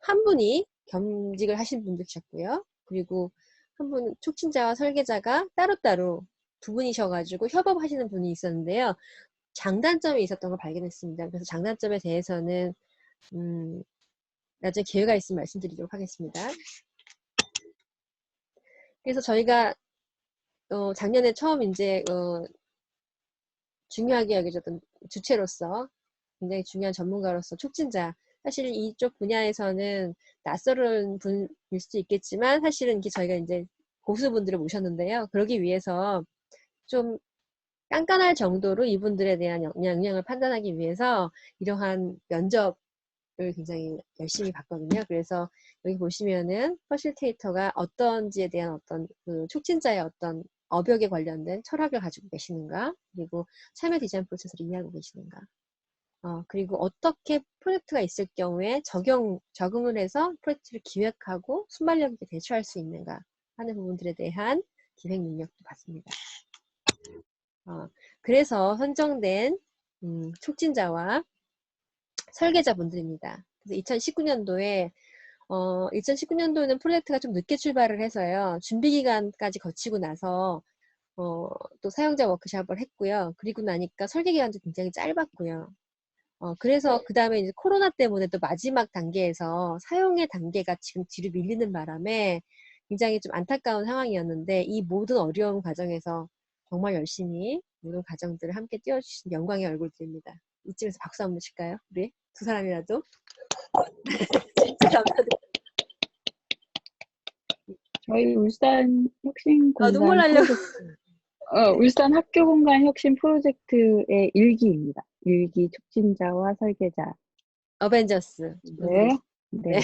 한 분이 겸직을 하신 분도 계셨고요. 그리고 한 분은 촉진자와 설계자가 따로따로 두 분이셔가지고 협업하시는 분이 있었는데요. 장단점이 있었던 걸 발견했습니다. 그래서 장단점에 대해서는 나중에 기회가 있으면 말씀드리도록 하겠습니다. 그래서 저희가 작년에 처음 이제 중요하게 여겨졌던 주체로서 굉장히 중요한 전문가로서 촉진자, 사실 이쪽 분야에서는 낯설은 분일 수도 있겠지만 사실은 이렇게 저희가 이제 고수분들을 모셨는데요. 그러기 위해서 좀 깐깐할 정도로 이분들에 대한 영향을 판단하기 위해서 이러한 면접을 굉장히 열심히 봤거든요. 그래서 여기 보시면은 퍼실테이터가 어떤지에 대한 어떤 그 촉진자의 어떤 업역에 관련된 철학을 가지고 계시는가, 그리고 참여 디자인 프로세스를 이해하고 계시는가, 그리고 어떻게 프로젝트가 있을 경우에 적응을 해서 프로젝트를 기획하고 순발력 있게 대처할 수 있는가 하는 부분들에 대한 기획 능력도 봤습니다. 그래서 선정된 촉진자와 설계자분들입니다. 그래서 2019년도에 2019년도에는 프로젝트가 좀 늦게 출발을 해서요. 준비 기간까지 거치고 나서 또 사용자 워크숍을 했고요. 그리고 나니까 설계 기간도 굉장히 짧았고요. 그래서 그 다음에 이제 코로나 때문에 또 마지막 단계에서 사용의 단계가 지금 뒤로 밀리는 바람에 굉장히 좀 안타까운 상황이었는데 이 모든 어려운 과정에서 정말 열심히 모든 과정들을 함께 띄워주신 영광의 얼굴들입니다. 이쯤에서 박수 한번 칠까요? 우리 두 사람이라도. 진짜 감사드립니다.
저희 울산
눈물
혁신공간
나려고.
프로젝트, 울산 학교공간 혁신 프로젝트의 일기입니다. 일기 촉진자와 설계자.
어벤져스.
네,
네.
네.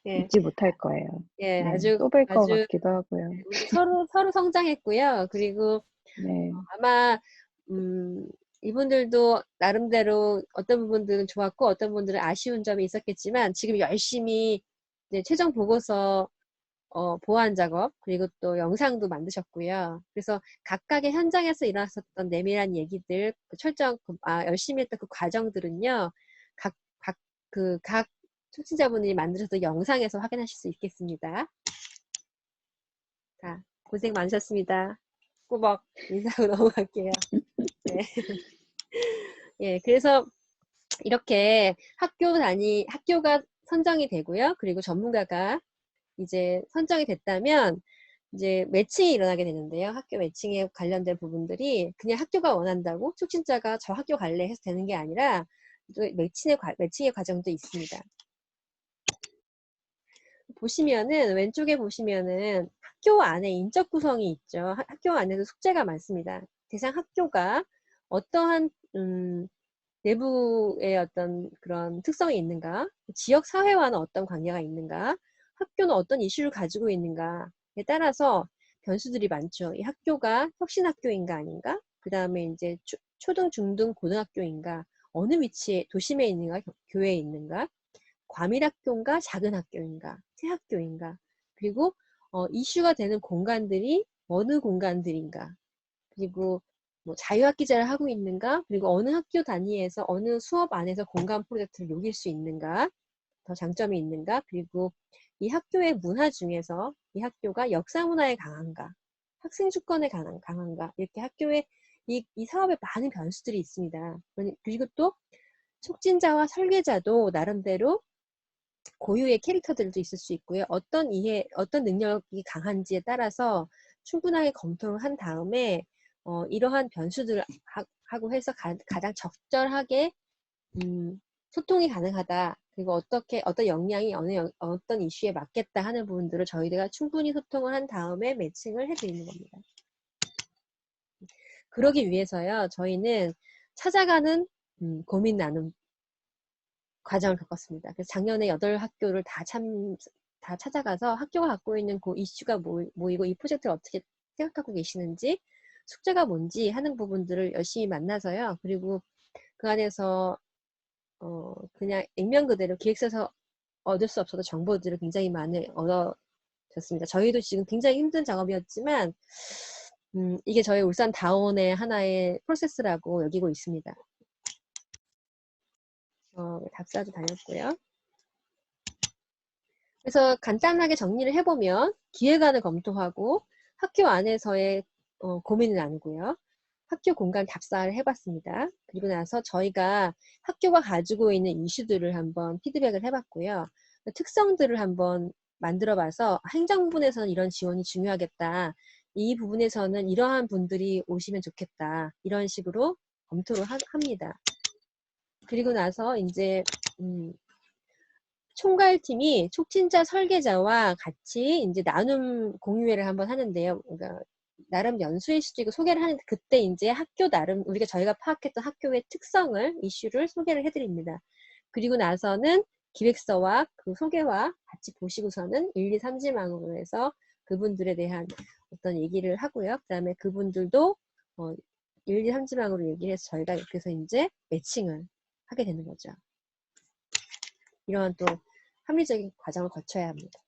예,
잊지 못할 거예요.
예,
네,
아주
또 뵐 것 같기도 하고요.
우리 서로 성장했고요. 그리고
네,
아마 이분들도 나름대로 어떤 부분들은 좋았고 어떤 부분들은 아쉬운 점이 있었겠지만 지금 열심히 이제 최종 보고서 보완 작업 그리고 또 영상도 만드셨고요. 그래서 각각의 현장에서 일어났었던 내밀한 얘기들, 열심히 했던 그 과정들은요. 각 초청자분이 만드셨던 영상에서 확인하실 수 있겠습니다. 자, 고생 많으셨습니다. 꾸벅 인사하고 넘어갈게요. 네. 예, 그래서 이렇게 학교가 선정이 되고요. 그리고 전문가가 이제 선정이 됐다면 이제 매칭이 일어나게 되는데요. 학교 매칭에 관련된 부분들이 그냥 학교가 원한다고 촉진자가 저 학교 갈래 해서 되는 게 아니라 또 매칭의 과정도 있습니다. 왼쪽에 보시면은 학교 안에 인적 구성이 있죠. 학교 안에도 숙제가 많습니다. 대상 학교가 어떠한 내부의 어떤 그런 특성이 있는가, 지역 사회와는 어떤 관계가 있는가, 학교는 어떤 이슈를 가지고 있는가에 따라서 변수들이 많죠. 이 학교가 혁신학교인가 아닌가, 그 다음에 이제 초등, 중등, 고등학교인가, 어느 위치에 도심에 있는가, 교외에 있는가, 과밀학교인가, 작은 학교인가, 새 학교인가, 그리고 이슈가 되는 공간들이 어느 공간들인가, 그리고 뭐 자유학기제를 하고 있는가, 그리고 어느 학교 단위에서 어느 수업 안에서 공간 프로젝트를 녹일 수 있는가, 더 장점이 있는가, 그리고 이 학교의 문화 중에서 이 학교가 역사 문화에 강한가, 학생 주권에 강한가, 이렇게 학교에 이 사업에 많은 변수들이 있습니다. 그리고 또 촉진자와 설계자도 나름대로 고유의 캐릭터들도 있을 수 있고요. 어떤 능력이 강한지에 따라서 충분하게 검토를 한 다음에 이러한 변수들을 하고 해서 가장 적절하게 소통이 가능하다. 그리고 어떤 역량이 어떤 이슈에 맞겠다 하는 부분들을 저희가 충분히 소통을 한 다음에 매칭을 해드리는 겁니다. 그러기 위해서요, 저희는 찾아가는 고민 나눔 과정을 겪었습니다. 그래서 작년에 8학교를 다 찾아가서 학교가 갖고 있는 그 이슈가 뭐이고 이 프로젝트를 어떻게 생각하고 계시는지, 숙제가 뭔지 하는 부분들을 열심히 만나서요. 그리고 그 안에서 그냥 액면 그대로 기획서에서 얻을 수 없어도 정보들을 굉장히 많이 얻어졌습니다. 저희도 지금 굉장히 힘든 작업이었지만 이게 저희 울산 다온의 하나의 프로세스라고 여기고 있습니다. 답사도 다녔고요. 그래서 간단하게 정리를 해보면 기획안을 검토하고 학교 안에서의 고민을 나누고요. 학교 공간 답사를 해봤습니다. 그리고 나서 저희가 학교가 가지고 있는 이슈들을 한번 피드백을 해봤고요. 특성들을 한번 만들어봐서 행정 부분에서는 이런 지원이 중요하겠다. 이 부분에서는 이러한 분들이 오시면 좋겠다. 이런 식으로 검토를 합니다. 그리고 나서 이제 총괄팀이 촉진자 설계자와 같이 이제 나눔 공유회를 한번 하는데요. 그러니까 나름 연수일 수도 있고 소개를 하는데 그때 이제 학교 나름 저희가 파악했던 학교의 특성을 이슈를 소개를 해드립니다. 그리고 나서는 기획서와 그 소개와 같이 보시고서는 1, 2, 3지망으로 해서 그분들에 대한 어떤 얘기를 하고요. 그 다음에 그분들도 1, 2, 3지망으로 얘기를 해서 저희가 이렇게 해서 이제 매칭을 하게 되는 거죠. 이러한 또 합리적인 과정을 거쳐야 합니다.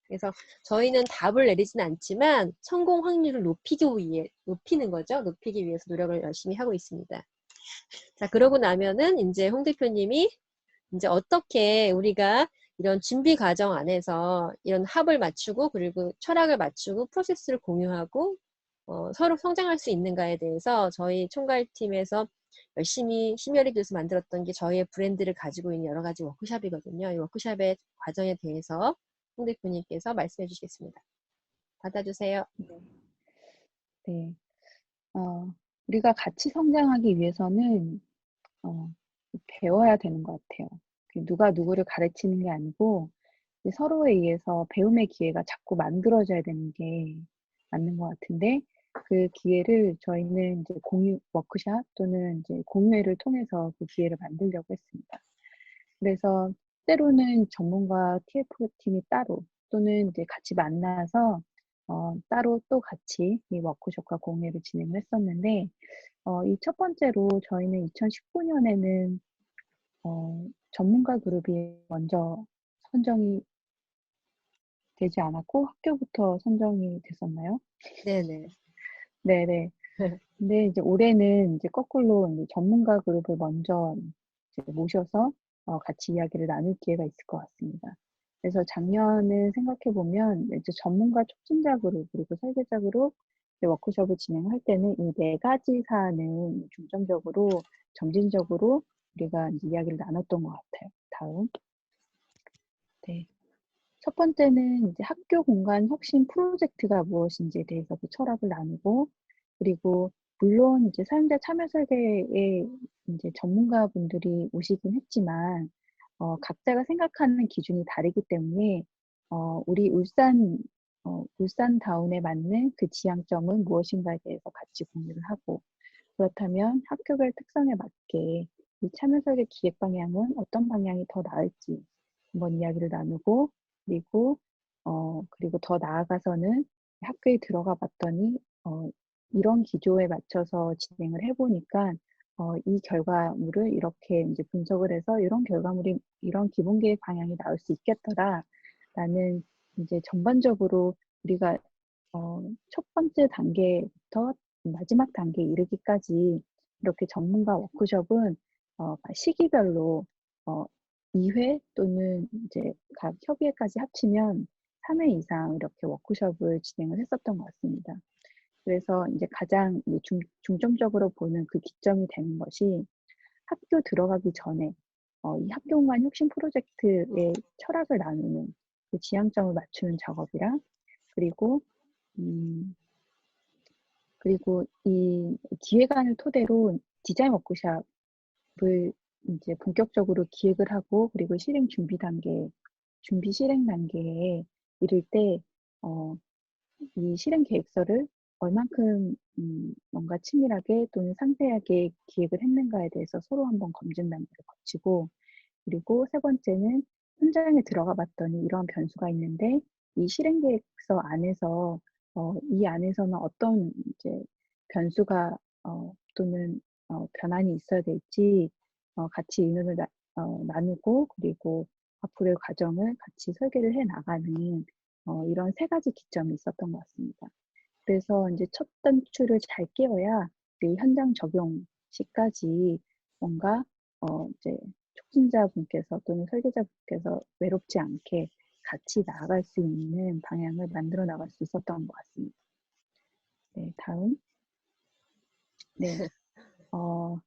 그래서 저희는 답을 내리진 않지만 성공 확률을 높이는 거죠. 높이기 위해서 노력을 열심히 하고 있습니다. 자, 그러고 나면은 이제 홍 대표님이 이제 어떻게 우리가 이런 준비 과정 안에서 이런 합을 맞추고 그리고 철학을 맞추고 프로세스를 공유하고 서로 성장할 수 있는가에 대해서 저희 총괄팀에서 열심히 심혈을 기울여서 만들었던 게 저희의 브랜드를 가지고 있는 여러 가지 워크샵이거든요. 이 워크샵의 과정에 대해서 홍 대표님께서 말씀해 주시겠습니다. 받아주세요.
네. 우리가 같이 성장하기 위해서는 배워야 되는 것 같아요. 누가 누구를 가르치는 게 아니고 서로에 의해서 배움의 기회가 자꾸 만들어져야 되는 게 맞는 것 같은데 그 기회를 저희는 이제 공유 워크샵 또는 이제 공유회를 통해서 그 기회를 만들려고 했습니다. 그래서 때로는 전문가 TF팀이 따로 또는 이제 같이 만나서 따로 또 같이 이 워크숍과 공유회를 진행을 했었는데 이 첫 번째로 저희는 2019년에는 전문가 그룹이 먼저 선정이 되지 않았고 학교부터 선정이 됐었나요?
네네.
네네. 근데 이제 올해는 이제 거꾸로 이제 전문가 그룹을 먼저 이제 모셔서 같이 이야기를 나눌 기회가 있을 것 같습니다. 그래서 작년을 생각해 보면 이제 전문가 촉진자 그룹 그리고 설계자 그룹 이제 워크숍을 진행할 때는 이 4가지 사안을 중점적으로 점진적으로 우리가 이제 이야기를 나눴던 것 같아요. 다음. 네. 첫 번째는 이제 학교 공간 혁신 프로젝트가 무엇인지에 대해서 그 철학을 나누고 그리고 물론 이제 사용자 참여 설계에 이제 전문가분들이 오시긴 했지만 각자가 생각하는 기준이 다르기 때문에 우리 울산 울산다운에 맞는 그 지향점은 무엇인가에 대해서 같이 공유를 하고, 그렇다면 학교별 특성에 맞게 이 참여 설계 기획 방향은 어떤 방향이 더 나을지 한번 이야기를 나누고, 그리고 그리고 더 나아가서는 학교에 들어가 봤더니 이런 기조에 맞춰서 진행을 해보니까 이 결과물을 이렇게 이제 분석을 해서 이런 결과물이 이런 기본 계획 방향이 나올 수 있겠더라라는 이제 전반적으로 우리가 첫 번째 단계부터 마지막 단계에 이르기까지 이렇게 전문가 워크숍은 시기별로 어, 2회 또는 이제 각 협의회까지 합치면 3회 이상 이렇게 워크숍을 진행을 했었던 것 같습니다. 그래서 이제 가장 이제 중점적으로 보는 그 기점이 되는 것이 학교 들어가기 전에 이 학교공간 혁신 프로젝트의 철학을 나누는 그 지향점을 맞추는 작업이랑 그리고 음, 그리고 이 기획안을 토대로 디자인 워크숍을 이제 본격적으로 기획을 하고 그리고 실행 준비 단계, 준비 실행 단계에 이를 때, 이 실행 계획서를 얼만큼 뭔가 치밀하게 또는 상세하게 기획을 했는가에 대해서 서로 한번 검증 단계를 거치고 그리고 세 번째는 현장에 들어가 봤더니 이러한 변수가 있는데 이 실행 계획서 안에서 이 안에서는 어떤 이제 변수가 또는 변환이 있어야 될지 같이 의논을 나누고 그리고 앞으로의 과정을 같이 설계를 해 나가는 이런 세 가지 기점이 있었던 것 같습니다. 그래서 이제 첫 단추를 잘 깨워야 그 현장 적용 시까지 뭔가 이제 촉진자분께서 또는 설계자분께서 외롭지 않게 같이 나아갈 수 있는 방향을 만들어 나갈 수 있었던 것 같습니다. 네, 다음. 네,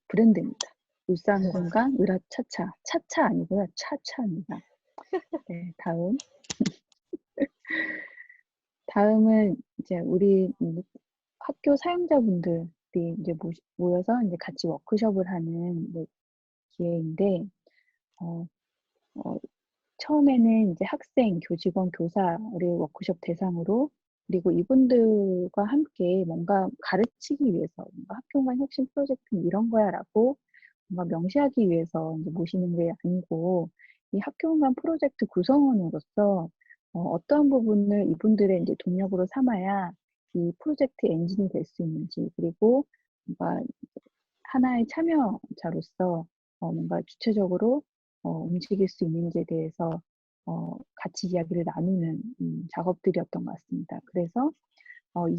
브랜드입니다. 울산 공간 으라차차. 차차 아니고요. 차차입니다. 네, 다음. 다음은 이제 우리 학교 사용자분들이 이제 모여서 이제 같이 워크숍을 하는 기회인데, 어, 어, 처음에는 이제 학생, 교직원, 교사를 워크숍 대상으로 그리고 이분들과 함께 뭔가 가르치기 위해서 뭔가 학교간 혁신 프로젝트는 이런 거야라고 뭔가 명시하기 위해서 이제 모시는 게 아니고 이 학교간 프로젝트 구성원으로서 어떤 부분을 이분들의 이제 동력으로 삼아야 이 프로젝트 엔진이 될 수 있는지 그리고 뭔가 하나의 참여자로서 뭔가 주체적으로 움직일 수 있는지에 대해서 같이 이야기를 나누는 작업들이었던 것 같습니다. 그래서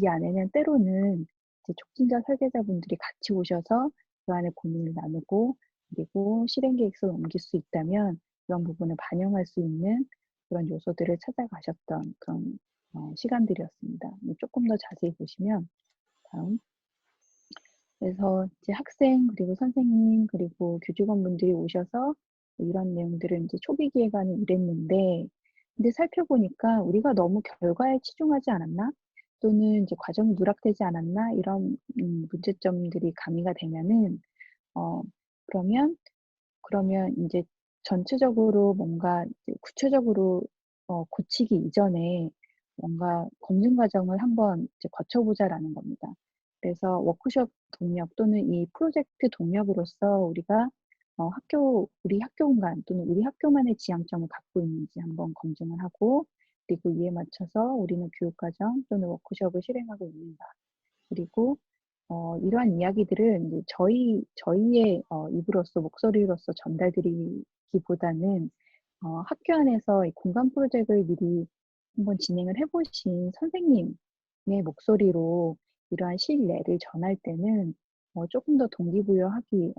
이 안에는 때로는 이제 촉진자 설계자분들이 같이 오셔서 그 안에 고민을 나누고 그리고 실행 계획서를 옮길 수 있다면 그런 부분을 반영할 수 있는 그런 요소들을 찾아가셨던 그런 시간들이었습니다. 조금 더 자세히 보시면 다음. 그래서 이제 학생 그리고 선생님 그리고 교직원분들이 오셔서 이런 내용들을 이제 초기 기획안을 이랬는데 근데 살펴보니까 우리가 너무 결과에 치중하지 않았나? 또는 이제 과정이 누락되지 않았나? 이런 문제점들이 가미가 되면은 어 그러면 이제 전체적으로 뭔가 이제 구체적으로 고치기 이전에 뭔가 검증 과정을 한번 이제 거쳐보자라는 겁니다. 그래서 워크숍 동력 또는 이 프로젝트 동력으로서 우리가 우리 학교 공간 또는 우리 학교만의 지향점을 갖고 있는지 한번 검증을 하고 그리고 이에 맞춰서 우리는 교육과정 또는 워크숍을 실행하고 있는가. 그리고 이러한 이야기들을 이제 저희의 입으로서 목소리로서 전달드리기보다는 학교 안에서 이 공간 프로젝트를 미리 한번 진행을 해보신 선생님의 목소리로 이러한 실내를 전할 때는 조금 더 동기부여하기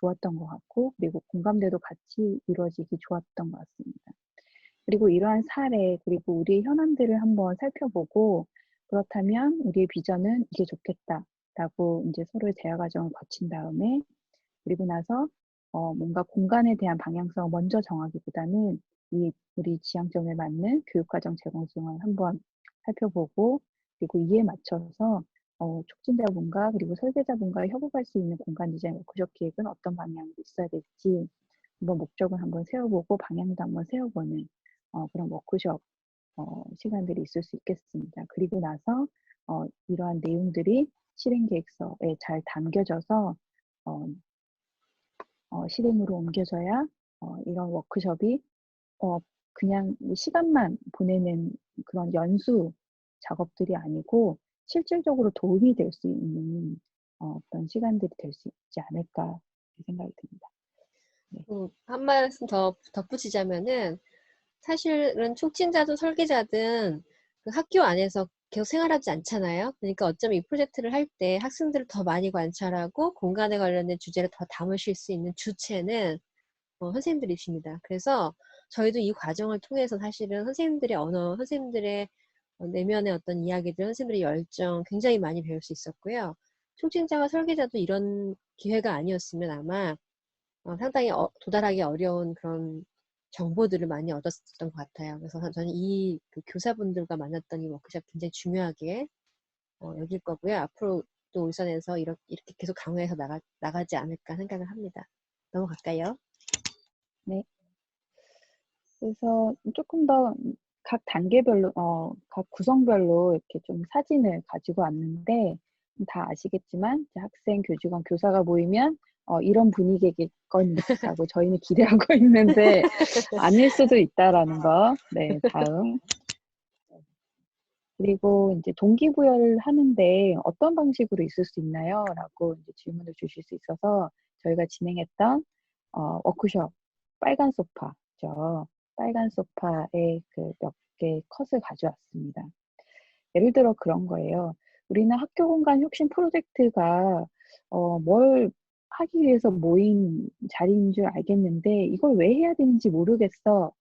좋았던 것 같고 그리고 공감대도 같이 이루어지기 좋았던 것 같습니다. 그리고 이러한 사례 그리고 우리의 현안들을 한번 살펴보고 그렇다면 우리의 비전은 이게 좋겠다라고 이제 서로의 대화 과정을 거친 다음에 그리고 나서 뭔가 공간에 대한 방향성을 먼저 정하기보다는 이 우리 지향점에 맞는 교육과정 제공성을 한번 살펴보고 그리고 이에 맞춰서 촉진자분과 그리고 설계자분과 협업할 수 있는 공간 디자인 워크숍 기획은 어떤 방향으로 있어야 될지 한번 목적을 한번 세워보고 방향도 한번 세워보는 그런 워크숍 시간들이 있을 수 있겠습니다. 그리고 나서 이러한 내용들이 실행 계획서에 잘 담겨져서 어, 실행으로 옮겨져야 이런 워크숍이 그냥 시간만 보내는 그런 연수 작업들이 아니고 실질적으로 도움이 될 수 있는 어떤 시간들이 될 수 있지 않을까 생각이 듭니다. 네.
한 말씀 더 덧붙이자면은 사실은 촉진자든 설계자든 그 학교 안에서 계속 생활하지 않잖아요. 그러니까 어쩌면 이 프로젝트를 할 때 학생들을 더 많이 관찰하고 공간에 관련된 주제를 더 담으실 수 있는 주체는 선생님들이십니다. 그래서 저희도 이 과정을 통해서 사실은 선생님들의 언어, 선생님들의 내면의 어떤 이야기들, 선생님들의 열정 굉장히 많이 배울 수 있었고요. 촉진자와 설계자도 이런 기회가 아니었으면 아마 상당히 도달하기 어려운 그런 정보들을 많이 얻었던 것 같아요. 그래서 저는 그 교사분들과 만났던 이 워크숍 굉장히 중요하게 여길 거고요. 앞으로 또 울산에서 이렇게 계속 강화해서 나가지 않을까 생각을 합니다. 넘어갈까요?
네. 그래서 조금 더 각 단계별로, 각 구성별로 이렇게 좀 사진을 가지고 왔는데, 다 아시겠지만, 이제 학생, 교직원, 교사가 모이면, 이런 분위기겠거니라고 저희는 기대하고 있는데, 아닐 수도 있다라는 거. 네, 다음. 그리고 이제 동기부여를 하는데 어떤 방식으로 있을 수 있나요? 라고 이제 질문을 주실 수 있어서 저희가 진행했던 워크숍 빨간 소파죠. 빨간 소파에 그 몇 개 컷을 가져왔습니다. 예를 들어 그런 거예요. 우리는 학교 공간 혁신 프로젝트가 뭘 하기 위해서 모인 자리인 줄 알겠는데 이걸 왜 해야 되는지 모르겠어.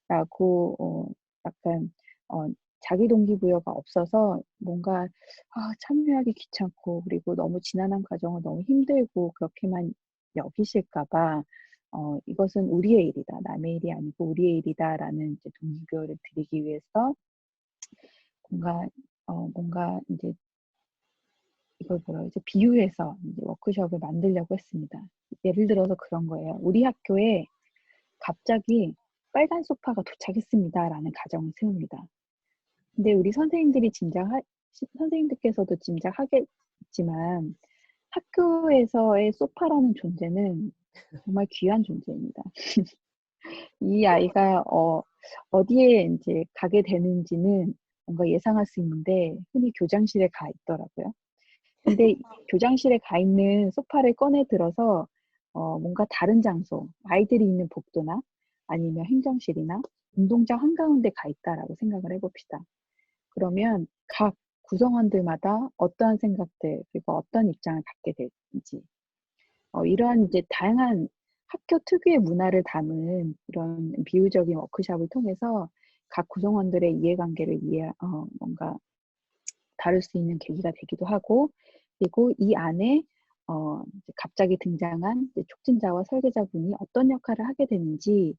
라고 약간 어, 자기 동기부여가 없어서 뭔가 참여하기 귀찮고 그리고 너무 지난한 과정을 너무 힘들고 그렇게만 여기실까 봐 이것은 우리의 일이다. 남의 일이 아니고 우리의 일이다라는 이제 동기부여를 드리기 위해서 뭔가 이제 이걸 뭐라 그러지? 비유해서 이제 워크숍을 만들려고 했습니다. 예를 들어서 그런 거예요. 우리 학교에 갑자기 빨간 소파가 도착했습니다라는 가정을 세웁니다. 근데 우리 선생님들께서도 짐작하겠지만 학교에서의 소파라는 존재는 정말 귀한 존재입니다. 이 아이가 어디에 이제 가게 되는지는 뭔가 예상할 수 있는데 흔히 교장실에 가 있더라고요. 근데 교장실에 가 있는 소파를 꺼내 들어서 뭔가 다른 장소, 아이들이 있는 복도나 아니면 행정실이나 운동장 한가운데 가 있다라고 생각을 해봅시다. 그러면 각 구성원들마다 어떠한 생각들, 그리고 어떤 입장을 갖게 될지, 이러한 이제 다양한 학교 특유의 문화를 담은 이런 비유적인 워크숍을 통해서 각 구성원들의 이해관계를 뭔가 다룰 수 있는 계기가 되기도 하고, 그리고 이 안에 이제 갑자기 등장한 이제 촉진자와 설계자분이 어떤 역할을 하게 되는지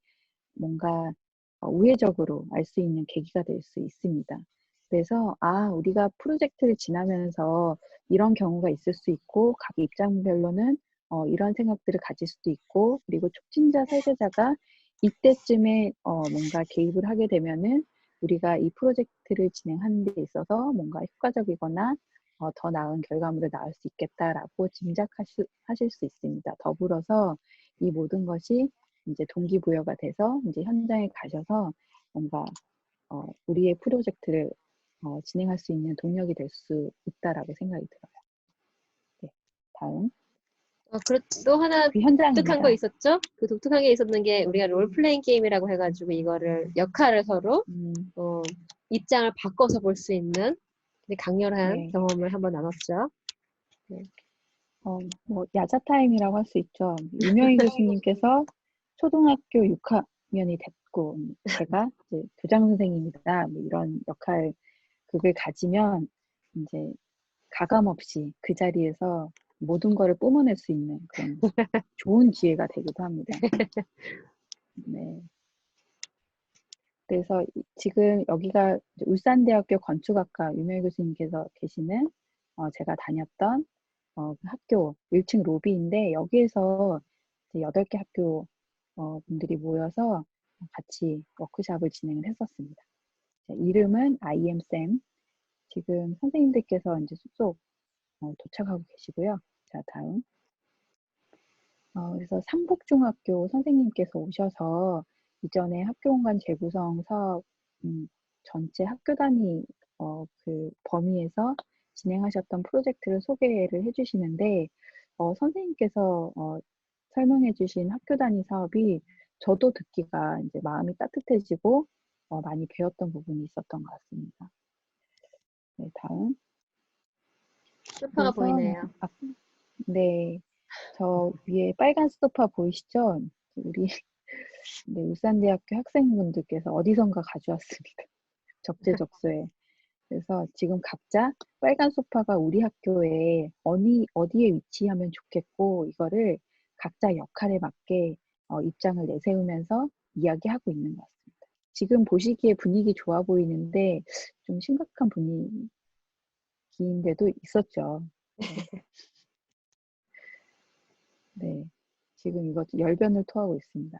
뭔가 우회적으로 알 수 있는 계기가 될 수 있습니다. 그래서 우리가 프로젝트를 지나면서 이런 경우가 있을 수 있고 각 입장별로는 이런 생각들을 가질 수도 있고 그리고 촉진자 설계자가 이때쯤에 뭔가 개입을 하게 되면은 우리가 이 프로젝트를 진행하는 데 있어서 뭔가 효과적이거나 더 나은 결과물을 낳을 수 있겠다라고 짐작하실 수 있습니다. 더불어서 이 모든 것이 이제 동기부여가 돼서 이제 현장에 가셔서 뭔가 우리의 프로젝트를 진행할 수 있는 동력이 될 수 있다라고 생각이 들어요. 네, 다음.
또 하나
그
독특한 거
현장입니다.
있었죠? 그 독특한 게 있었는 게 우리가 롤플레잉 게임이라고 해가지고 이거를 역할을 서로 어, 입장을 바꿔서 볼 수 있는 강렬한
네.
경험을 한번 나눴죠. 네.
뭐 야자 타임이라고 할 수 있죠. 유명희 교수님께서 초등학교 6학년이 됐고 제가 이제 교장 선생님이다 뭐 이런 극을 가지면 이제 가감 없이 그 자리에서 모든 거를 뿜어낼 수 있는 그런 좋은 기회가 되기도 합니다. 네. 그래서 지금 여기가 울산대학교 건축학과 유명희 교수님께서 계시는 제가 다녔던 그 학교 1층 로비인데 여기에서 이제 8개 학교 분들이 모여서 같이 워크숍을 진행을 했었습니다. 자, 이름은 I am Sam. 지금 선생님들께서 이제 숙소 도착하고 계시고요. 자, 다음. 그래서 상복중학교 선생님께서 오셔서 이전에 학교공간 재구성 사업 전체 학교 단위 그 범위에서 진행하셨던 프로젝트를 소개를 해주시는데 선생님께서 설명해주신 학교 단위 사업이 저도 듣기가 이제 마음이 따뜻해지고 많이 배웠던 부분이 있었던 것 같습니다. 네, 다음.
소파가
그래서
보이네요.
네, 저 위에 빨간 소파 보이시죠? 우리 네, 울산대학교 학생분들께서 어디선가 가져왔습니다. 적재적소에. 그래서 지금 각자 빨간 소파가 우리 학교에 어디에 위치하면 좋겠고 이거를 각자 역할에 맞게 입장을 내세우면서 이야기하고 있는 것 같습니다. 지금 보시기에 분위기 좋아 보이는데 좀 심각한 분위기인데도 있었죠. 네. 네. 지금 이거 열변을 토하고 있습니다.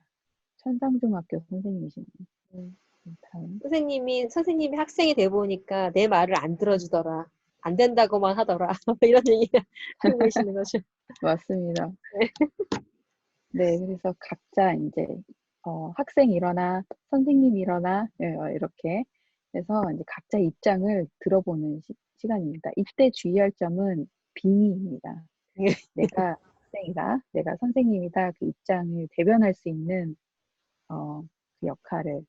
천상중학교 선생님이시네요.
음.
다음.
선생님이 학생이 돼 보니까 내 말을 안 들어주더라. 안 된다고만 하더라. 이런 얘기 하고 계시는 거죠.
맞습니다.
네.
네, 그래서 각자 이제 학생 일어나, 선생님 일어나, 이렇게 해서 이제 각자 입장을 들어보는 시간입니다. 이때 주의할 점은 빙의입니다. 내가 학생이다, 내가 선생님이다, 그 입장을 대변할 수 있는 그 역할을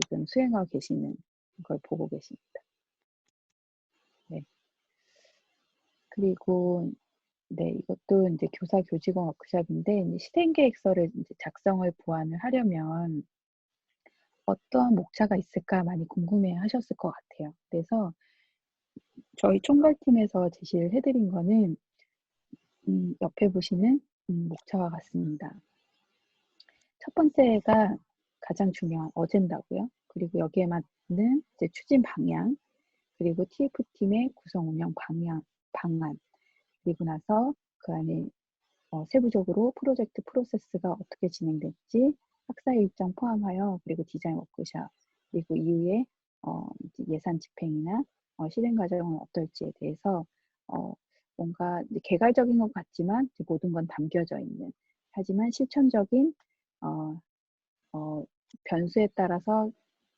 지금 수행하고 계시는 걸 보고 계십니다. 네. 그리고 네, 이것도 이제 교사 교직원 워크숍인데 이제 실행 계획서를 이제 작성을 보완을 하려면 어떠한 목차가 있을까 많이 궁금해 하셨을 것 같아요. 그래서 저희 총괄팀에서 제시를 해드린 거는 옆에 보시는 목차와 같습니다. 첫 번째가 가장 중요한 어젠다고요. 그리고 여기에 맞는 이제 추진 방향, 그리고 TF팀의 구성 운영 방안, 그리고 나서 그 안에 세부적으로 프로젝트 프로세스가 어떻게 진행될지, 학사 일정 포함하여 그리고 디자인 워크숍, 그리고 이후에 이제 예산 집행이나 실행 과정은 어떨지에 대해서 뭔가 이제 개괄적인 것 같지만 이제 모든 건 담겨져 있는, 하지만 실천적인 어, 변수에 따라서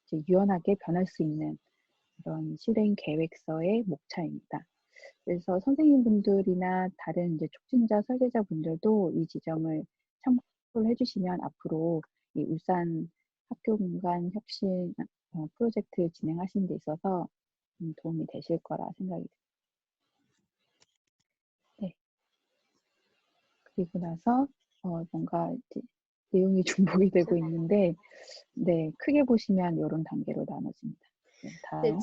이제 유연하게 변할 수 있는 그런 실행 계획서의 목차입니다. 그래서 선생님분들이나 다른 이제 촉진자 설계자분들도 이 지점을 참고를 해주시면 앞으로 이 울산 학교 공간 혁신 프로젝트 진행하시는 데 있어서 도움이 되실 거라 생각이 듭니다. 네. 그리고 나서 뭔가 이제 내용이 중복이 되고 있는데, 네, 크게 보시면 이런 단계로 나눠집니다. 네,
근데
다음.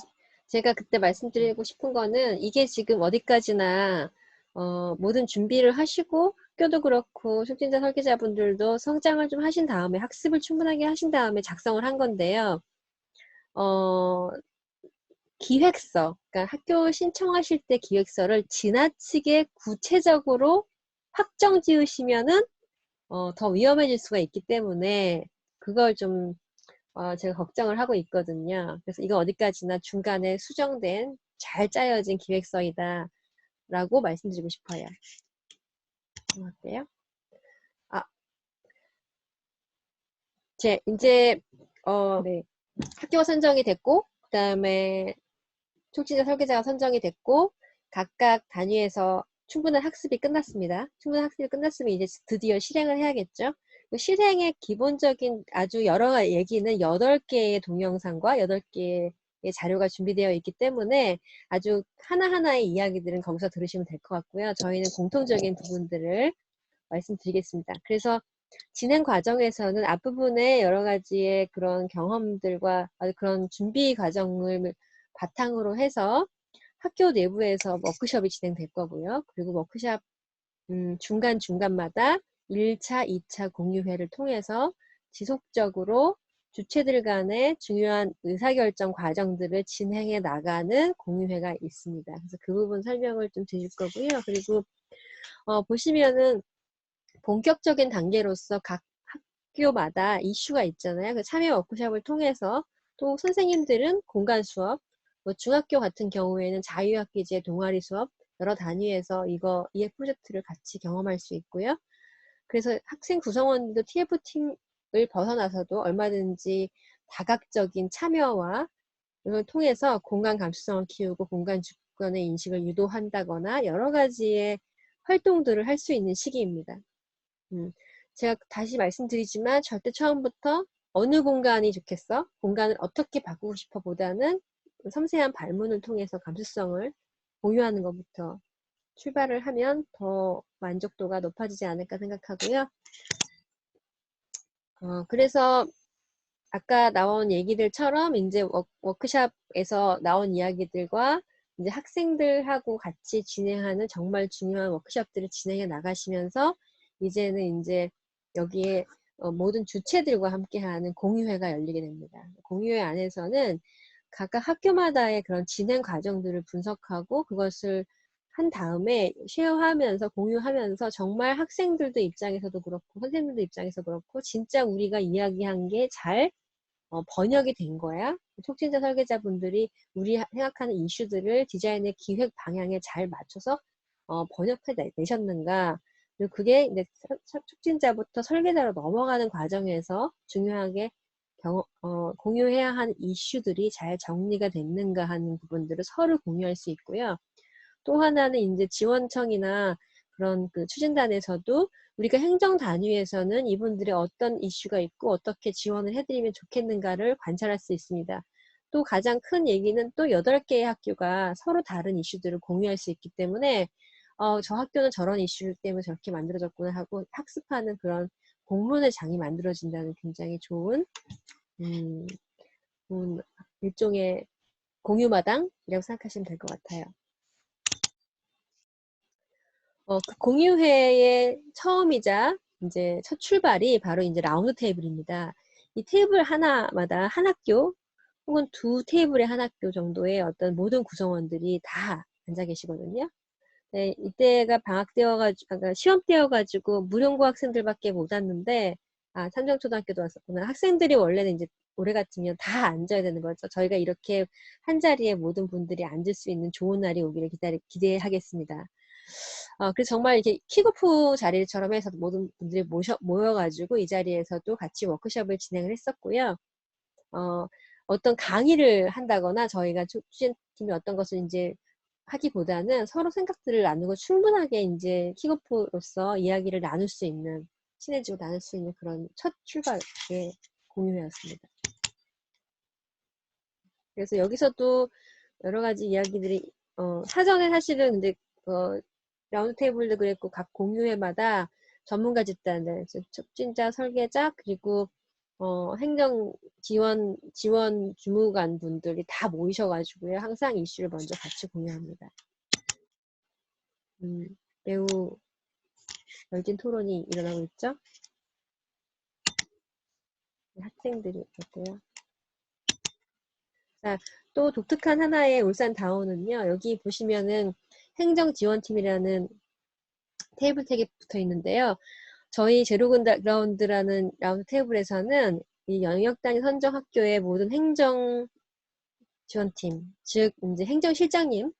제가 그때 말씀드리고 싶은 거는 이게 지금 어디까지나 모든 준비를 하시고 학교도 그렇고 촉진자 설계자분들도 성장을 좀 하신 다음에 학습을 충분하게 하신 다음에 작성을 한 건데요. 기획서, 그러니까 학교 신청하실 때 기획서를 지나치게 구체적으로 확정 지으시면은 더 위험해질 수가 있기 때문에 그걸 좀 제가 걱정을 하고 있거든요. 그래서 이거 어디까지나 중간에 수정된 잘 짜여진 기획서이다 라고 말씀드리고 싶어요. 어때요? 이제
네,
학교가 선정이 됐고 그 다음에 촉진자 설계자가 선정이 됐고 각각 단위에서 충분한 학습이 끝났습니다. 충분한 학습이 끝났으면 이제 드디어 실행을 해야겠죠. 실행의 기본적인 아주 여러 얘기는 8개의 동영상과 8개의 자료가 준비되어 있기 때문에 아주 하나하나의 이야기들은 거기서 들으시면 될 것 같고요. 저희는 공통적인 부분들을 말씀드리겠습니다. 그래서 진행 과정에서는 앞부분에 여러 가지의 그런 경험들과 그런 준비 과정을 바탕으로 해서 학교 내부에서 워크숍이 진행될 거고요. 그리고 워크숍 중간중간마다 1차, 2차 공유회를 통해서 지속적으로 주체들 간의 중요한 의사결정 과정들을 진행해 나가는 공유회가 있습니다. 그래서 그 부분 설명을 좀 드릴 거고요. 그리고 보시면은 본격적인 단계로서 각 학교마다 이슈가 있잖아요. 그 참여 워크숍을 통해서 또 선생님들은 공간 수업, 뭐 중학교 같은 경우에는 자유학기제 동아리 수업, 여러 단위에서 이 프로젝트를 같이 경험할 수 있고요. 그래서 학생 구성원들도 TF팀을 벗어나서도 얼마든지 다각적인 참여와 이걸 통해서 공간 감수성을 키우고 공간 주권의 인식을 유도한다거나 여러 가지의 활동들을 할 수 있는 시기입니다. 제가 다시 말씀드리지만 절대 처음부터 어느 공간이 좋겠어? 공간을 어떻게 바꾸고 싶어 보다는 섬세한 발문을 통해서 감수성을 공유하는 것부터 출발을 하면 더 만족도가 높아지지 않을까 생각하고요. 그래서 아까 나온 얘기들처럼 이제 워크샵에서 나온 이야기들과 이제 학생들하고 같이 진행하는 정말 중요한 워크샵들을 진행해 나가시면서 이제는 이제 여기에 모든 주체들과 함께하는 공유회가 열리게 됩니다. 공유회 안에서는 각각 학교마다의 그런 진행 과정들을 분석하고 그것을 한 다음에 쉐어하면서 공유하면서 정말 학생들도 입장에서도 그렇고 선생님들도 입장에서 그렇고 진짜 우리가 이야기한 게 잘 번역이 된 거야. 촉진자 설계자분들이 우리 생각하는 이슈들을 디자인의 기획 방향에 잘 맞춰서 번역해 내셨는가. 그리고 그게 이제 촉진자부터 설계자로 넘어가는 과정에서 중요하게 공유해야 하는 이슈들이 잘 정리가 됐는가 하는 부분들을 서로 공유할 수 있고요. 또 하나는 이제 지원청이나 그런 그 추진단에서도 우리가 행정 단위에서는 이분들의 어떤 이슈가 있고 어떻게 지원을 해드리면 좋겠는가를 관찰할 수 있습니다. 또 가장 큰 얘기는 또 8개의 학교가 서로 다른 이슈들을 공유할 수 있기 때문에 저 학교는 저런 이슈 때문에 저렇게 만들어졌구나 하고 학습하는 그런 공론의 장이 만들어진다는 굉장히 좋은 일종의 공유마당이라고 생각하시면 될 것 같아요. 그 공유회의 처음이자 이제 첫 출발이 바로 이제 라운드 테이블입니다. 이 테이블 하나마다 한 학교 혹은 2테이블의 한 학교 정도의 어떤 모든 구성원들이 다 앉아 계시거든요. 네, 이때가 방학 때여가지고, 시험 때여가지고 무령고 학생들밖에 못 왔는데, 삼정초등학교도 왔었구나. 학생들이 원래는 이제 올해 같으면 다 앉아야 되는 거죠. 저희가 이렇게 한 자리에 모든 분들이 앉을 수 있는 좋은 날이 오기를 기대하겠습니다. 그래서 정말 이렇게 킥오프 자리처럼 해서 모든 분들이 모여가지고 이 자리에서도 같이 워크숍을 진행을 했었고요. 어떤 강의를 한다거나 저희가 추진팀이 어떤 것을 이제 하기보다는 서로 생각들을 나누고 충분하게 이제 킥오프로서 이야기를 나눌 수 있는, 친해지고 나눌 수 있는 그런 첫 출발의 공유회였습니다. 그래서 여기서도 여러 가지 이야기들이, 사전에 사실은 근데, 라운드 테이블도 그랬고 각 공유회마다 전문가 집단들, 촉진자, 설계자, 그리고 행정 지원 주무관 분들이 다 모이셔가지고요. 항상 이슈를 먼저 같이 공유합니다. 매우 열띤 토론이 일어나고 있죠. 학생들이 어때요? 자, 또 독특한 하나의 울산다운은요. 여기 보시면은 행정지원팀이라는 테이블 택이 붙어 있는데요. 저희 제로그라운드라는 라운드 테이블에서는 이 영역단위 선정 학교의 모든 행정 지원팀, 즉 이제 행정실장님,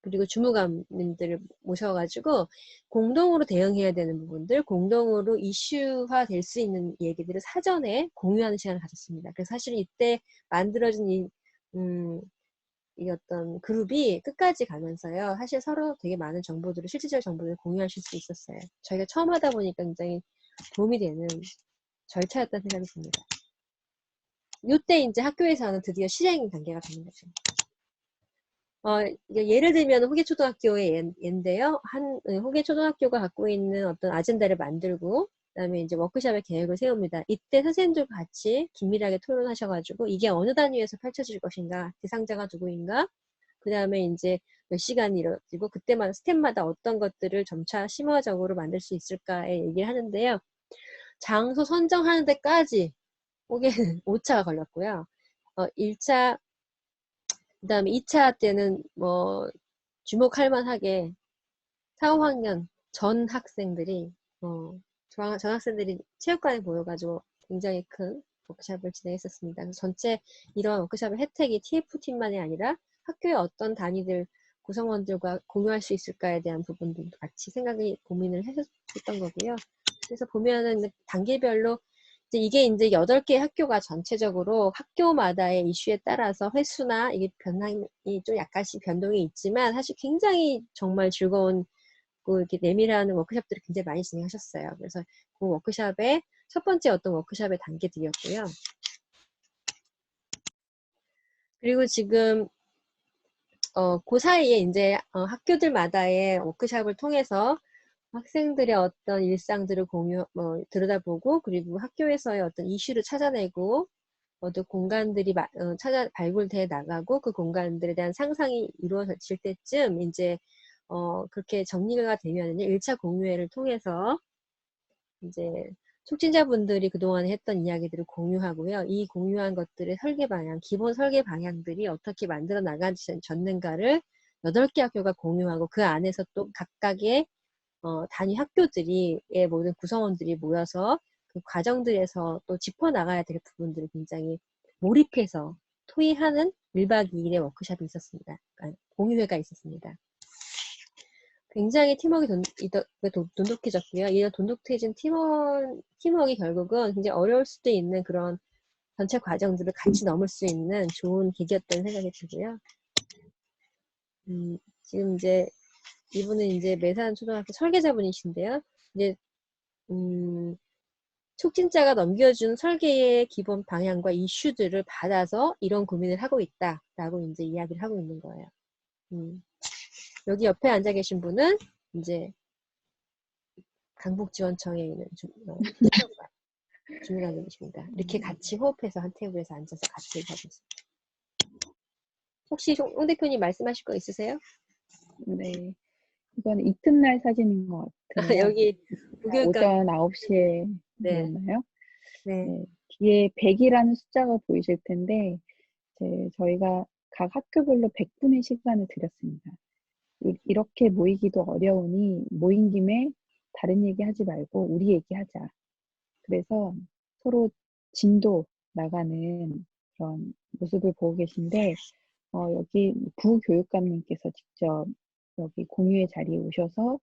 그리고 주무관님들을 모셔가지고 공동으로 대응해야 되는 부분들, 공동으로 이슈화 될 수 있는 얘기들을 사전에 공유하는 시간을 가졌습니다. 그래서 사실 이때 만들어진 이 어떤 그룹이 끝까지 가면서요. 사실 서로 되게 많은 정보들을, 실질적 정보들을 공유하실 수 있었어요. 저희가 처음 하다 보니까 굉장히 도움이 되는 절차였다는 생각이 듭니다. 이때 이제 학교에서는 드디어 실행 단계가 되는 거죠. 예를 들면 호계초등학교의 예인데요. 호계초등학교가 갖고 있는 어떤 아젠다를 만들고 그다음에 이제 워크숍의 계획을 세웁니다. 이때 선생님들과 같이 긴밀하게 토론하셔가지고 이게 어느 단위에서 펼쳐질 것인가, 대상자가 누구인가, 그 다음에 이제 몇 시간이 이루어지고 그때마다 스텝마다 어떤 것들을 점차 심화적으로 만들 수 있을까에 얘기를 하는데요. 장소 선정하는 데까지 호계는 5차가 걸렸고요. 1차 그 다음에 2차 때는 뭐 주목할 만하게 4, 5학년 전 학생들이 체육관에 모여가지고 굉장히 큰 워크숍을 진행했었습니다. 그래서 전체 이런 워크숍의 혜택이 TF팀만이 아니라 학교의 어떤 단위들 구성원들과 공유할 수 있을까에 대한 부분들도 같이 고민을 했었던 거고요. 그래서 보면은 단계별로 이게 이제 8개 학교가 전체적으로 학교마다의 이슈에 따라서 횟수나 이게 변화이 좀 약간씩 변동이 있지만 사실 굉장히 정말 즐거운 이렇게 내밀한 워크숍들을 굉장히 많이 진행하셨어요. 그래서 그 워크숍의 첫 번째 어떤 워크숍의 단계들이었고요. 그리고 지금 그 사이에 이제 학교들마다의 워크숍을 통해서 학생들의 어떤 일상들을 들여다보고 그리고 학교에서의 어떤 이슈를 찾아내고 어떤 공간들이 발굴돼 나가고 그 공간들에 대한 상상이 이루어질 때쯤 이제 그렇게 정리가 되면은 1차 공유회를 통해서 이제 촉진자분들이 그동안 했던 이야기들을 공유하고요. 이 공유한 것들의 설계 방향, 기본 설계 방향들이 어떻게 만들어 나가졌는가를 8개 학교가 공유하고 그 안에서 또 각각의 단위 학교들이 모든 구성원들이 모여서 그 과정들에서 또 짚어나가야 될 부분들을 굉장히 몰입해서 토의하는 1박 2일의 워크숍이 있었습니다. 그러니까 공유회가 있었습니다. 굉장히 팀워크가 돈독해졌고요. 이런 돈독해진 팀워크가 결국은 굉장히 어려울 수도 있는 그런 전체 과정들을 같이 넘을 수 있는 좋은 계기였다는 생각이 들고요. 지금 이제 이분은 이제 매산초등학교 설계자분이신데요. 이제 촉진자가 넘겨준 설계의 기본 방향과 이슈들을 받아서 이런 고민을 하고 있다라고 이제 이야기를 하고 있는 거예요. 여기 옆에 앉아 계신 분은 이제 강북지원청에 있는 주무관님이십니다. 이렇게 같이 호흡해서 한 테이블에서 앉아서 같이 얘기하고 있습니다. 혹시 홍 대표님 말씀하실 거 있으세요?
네. 이건 이튿날 사진인 것 같아요.
여기
오전 9시에
네.
였나요?
네.
네. 뒤에 100이라는 숫자가 보이실 텐데 저희가 각 학교별로 100분의 시간을 드렸습니다. 이렇게 모이기도 어려우니 모인 김에 다른 얘기 하지 말고 우리 얘기하자. 그래서 서로 진도 나가는 그런 모습을 보고 계신데 여기 부교육감님께서 직접 여기 공유의 자리에 오셔서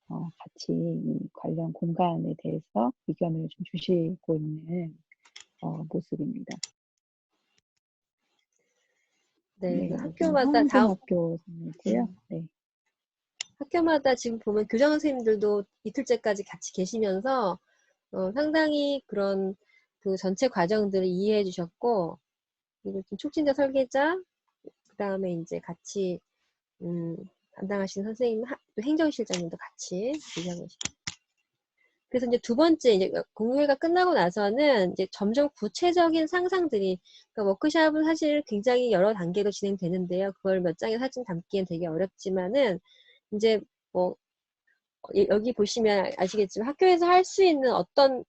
같이 이 관련 공간에 대해서 의견을 좀 주시고 있는 모습입니다.
네,
네,
학교마다
서울중학교이고요. 네.
학교마다 지금 보면 교장 선생님들도 이틀째까지 같이 계시면서 상당히 그런 그 전체 과정들을 이해해 주셨고, 그리고 좀 촉진자 설계자, 그 다음에 이제 같이 담당하신 선생님, 또 행정실장님도 같이 얘기하고 계십니다. 그래서 이제 두 번째 이제 공유회가 끝나고 나서는 이제 점점 구체적인 상상들이, 그러니까 워크숍은 사실 굉장히 여러 단계로 진행되는데요. 그걸 몇 장의 사진 담기엔 되게 어렵지만은 이제 뭐 여기 보시면 아시겠지만 학교에서 할 수 있는 어떤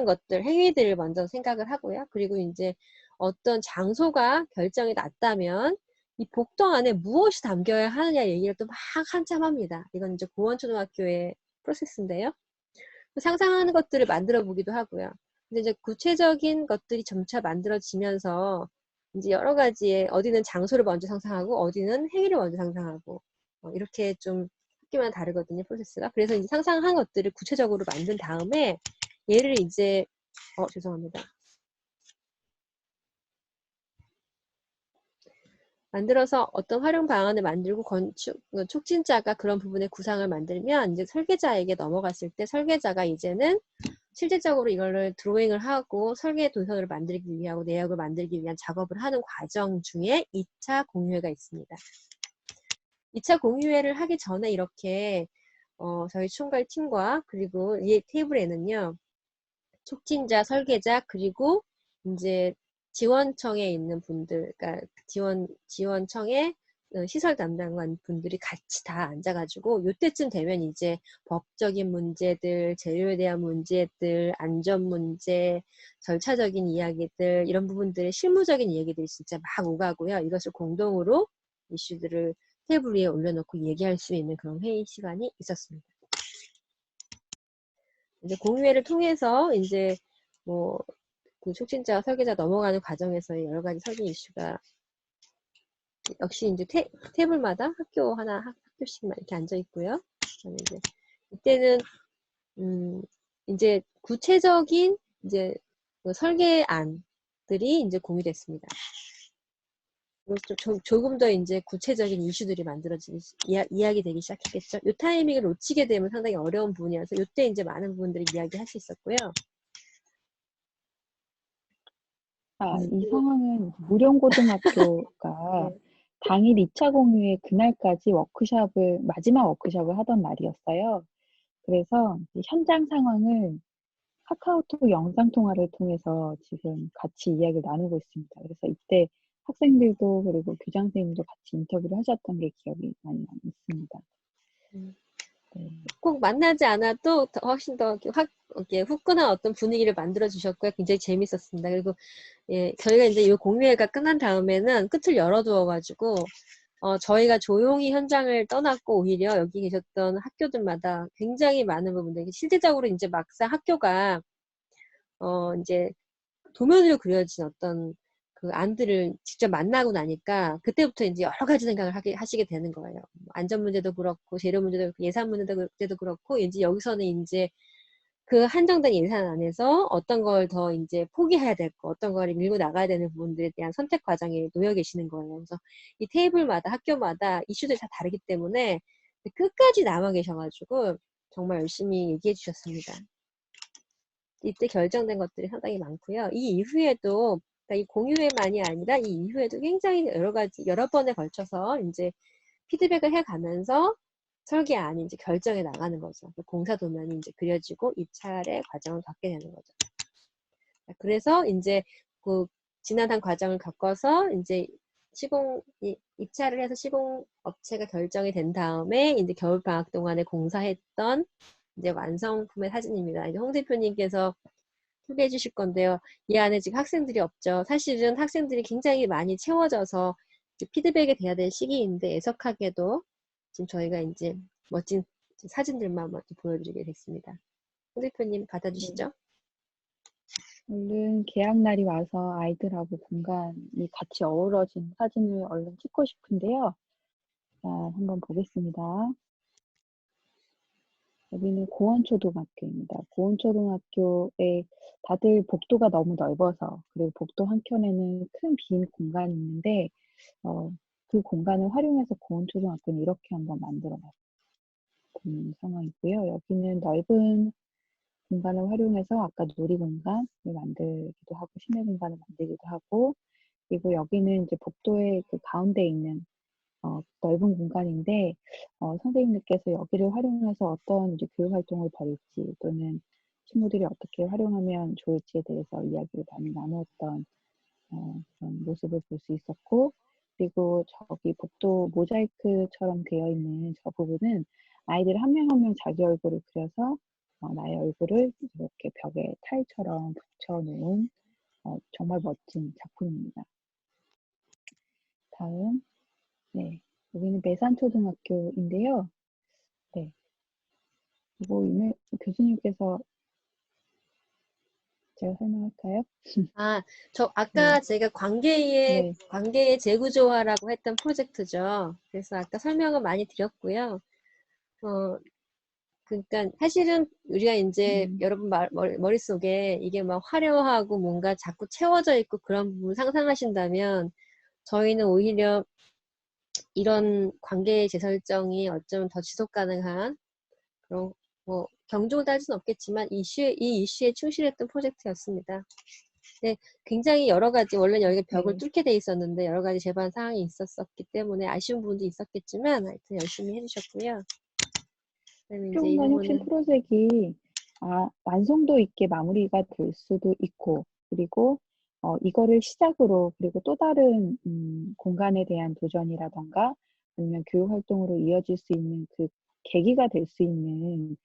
것들, 행위들을 먼저 생각을 하고요. 그리고 이제 어떤 장소가 결정이 났다면 이 복도 안에 무엇이 담겨야 하느냐 얘기를 또 막 한참 합니다. 이건 이제 고원초등학교의 프로세스인데요. 상상하는 것들을 만들어 보기도 하고요. 근데 이제 구체적인 것들이 점차 만들어지면서 이제 여러 가지의 어디는 장소를 먼저 상상하고 어디는 행위를 먼저 상상하고 이렇게 좀 학교마다 다르거든요, 프로세스가. 그래서 이제 상상한 것들을 구체적으로 만든 다음에 얘를 이제 죄송합니다. 만들어서 어떤 활용 방안을 만들고 촉진자가 그런 부분의 구상을 만들면 이제 설계자에게 넘어갔을 때 설계자가 이제는 실질적으로 이거를 드로잉을 하고 설계 도서를 만들기 위하고 내역을 만들기 위한 작업을 하는 과정 중에 2차 공유회가 있습니다. 2차 공유회를 하기 전에 이렇게 저희 총괄 팀과 그리고 이 테이블에는요. 촉진자, 설계자, 그리고 이제 지원청에 있는 분들, 그러니까 지원청에 시설 담당관 분들이 같이 다 앉아가지고 요때쯤 되면 이제 법적인 문제들, 재료에 대한 문제들, 안전 문제, 절차적인 이야기들 이런 부분들의 실무적인 이야기들이 진짜 막 오가고요. 이것을 공동으로 이슈들을 테이블 위에 올려놓고 얘기할 수 있는 그런 회의 시간이 있었습니다. 이제 공유회를 통해서 이제 뭐 그 촉진자와 설계자 넘어가는 과정에서의 여러 가지 설계 이슈가 역시 이제 테이블마다 학교씩만 이렇게 앉아 있고요. 그다음에 이제 이때는 이제 구체적인 이제 그 설계안들이 이제 공유됐습니다. 조금 더 이제 구체적인 이슈들이 만들어지기, 이야기 되기 시작했겠죠. 이 타이밍을 놓치게 되면 상당히 어려운 부분이어서 이때 이제 많은 부분들이 이야기할 수 있었고요.
이 상황은 무령고등학교가
네.
당일 2차 공유의 그날까지 마지막 워크숍을 하던 날이었어요. 그래서 현장 상황을 카카오톡 영상통화를 통해서 지금 같이 이야기를 나누고 있습니다. 그래서 이때 학생들도 그리고 교장 선생님도 같이 인터뷰를 하셨던 게 기억이 많이 있습니다. 네.
꼭 만나지 않아도 훨씬 더 이렇게 후끈한 어떤 분위기를 만들어 주셨고요. 굉장히 재밌었습니다. 그리고 예, 저희가 이제 이 공유회가 끝난 다음에는 끝을 열어두어가지고 저희가 조용히 현장을 떠났고 오히려 여기 계셨던 학교들마다 굉장히 많은 부분들 실제적으로 이제 막상 학교가 이제 도면으로 그려진 어떤 그 안들을 직접 만나고 나니까 그때부터 이제 여러 가지 생각을 하시게 되는 거예요. 안전 문제도 그렇고 재료 문제도 그렇고 예산 문제도 그렇고 이제 여기서는 이제 그 한정된 예산 안에서 어떤 걸 더 이제 포기해야 될 거, 어떤 걸 밀고 나가야 되는 부분들에 대한 선택 과정에 놓여 계시는 거예요. 그래서 이 테이블마다 학교마다 이슈들이 다 다르기 때문에 끝까지 남아 계셔가지고 정말 열심히 얘기해 주셨습니다. 이때 결정된 것들이 상당히 많고요. 이 이후에도 그러니까 이 공유회만이 아니라 이 이후에도 굉장히 여러 번에 걸쳐서 이제 피드백을 해가면서 설계안이 이제 결정해 나가는 거죠. 공사 도면이 이제 그려지고 입찰의 과정을 겪게 되는 거죠. 그래서 이제 그 지난한 과정을 겪어서 이제 입찰을 해서 시공 업체가 결정이 된 다음에 이제 겨울 방학 동안에 공사했던 이제 완성품의 사진입니다. 이제 홍 대표님께서 소개해 주실 건데요. 이 안에 지금 학생들이 없죠. 사실은 학생들이 굉장히 많이 채워져서 피드백이 돼야 될 시기인데 애석하게도 지금 저희가 이제 멋진 사진들만 먼저 보여드리게 됐습니다. 홍 대표님 받아주시죠.
얼른 개학날이 와서 아이들하고 공간이 같이 어우러진 사진을 얼른 찍고 싶은데요. 자, 한번 보겠습니다. 여기는 고원초등학교입니다. 고원초등학교에 다들 복도가 너무 넓어서 그리고 복도 한켠에는 큰 빈 공간이 있는데 그 공간을 활용해서 고원초등학교는 이렇게 한번 만들어 놨던 상황이고요. 여기는 넓은 공간을 활용해서 아까 놀이공간을 만들기도 하고 실내 공간을 만들기도 하고 그리고 여기는 이제 복도의 그 가운데 있는 넓은 공간인데 선생님들께서 여기를 활용해서 어떤 이제 교육 활동을 벌일지 또는 친구들이 어떻게 활용하면 좋을지에 대해서 이야기를 많이 나누었던 그런 모습을 볼 수 있었고 그리고 저기 복도 모자이크처럼 되어 있는 저 부분은 아이들 한 명 한 명 자기 얼굴을 그려서 나의 얼굴을 이렇게 벽에 타일처럼 붙여놓은 정말 멋진 작품입니다. 다음, 네, 여기는 매산초등학교인데요. 네, 이거 교수님께서 제가 설명할까요?
아까
네,
제가 관계의
네,
재구조화라고 했던 프로젝트죠. 그래서 아까 설명을 많이 드렸고요. 그러니까 사실은 우리가 이제
음,
여러분 머릿속에 이게 막 화려하고 뭔가 자꾸 채워져 있고 그런 부분 상상하신다면 저희는 오히려 이런 관계의 재설정이 어쩌면 더 지속 가능한 그런 뭐 경종을 딸 수는 없겠지만 이 이슈에 충실했던 프로젝트였습니다. 네, 굉장히 여러 가지 원래 여기가 벽을
네.
뚫게 돼 있었는데 여러 가지 제반 사항이 있었기 때문에 아쉬운 부분도 있었겠지만 하여튼 열심히 해주셨고요. 그다음에 이제 이
학교공간 혁신
부분은
프로젝트가 완성도 있게 마무리가 될 수도 있고, 그리고 이거를 시작으로 그리고 또 다른 공간에 대한 도전이라던가 아니면 교육 활동으로 이어질 수 있는 그 계기가 될 수 있는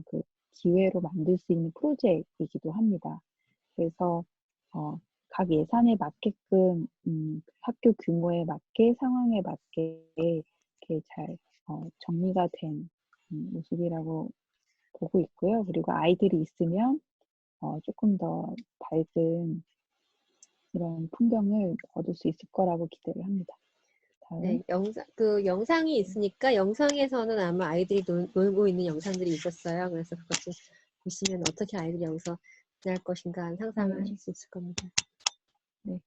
그 기회로 만들 수 있는 프로젝트이기도 합니다. 그래서 각 예산에 맞게끔 학교 규모에 맞게 상황에 맞게 이렇게 잘 정리가 된 모습이라고 보고 있고요. 그리고 아이들이 있으면 조금 더 밝은 이런 풍경을 얻을 수 있을 거라고 기대를 합니다. 다음.
네, 영상이 있으니까 영상에서는 아마 아이들이 놀고 있는 영상들이 있었어요. 그래서 그것 좀 보시면 어떻게 아이들이 여기서 지낼 것인가 상상을
네,
하실 수 있을 겁니다.
네.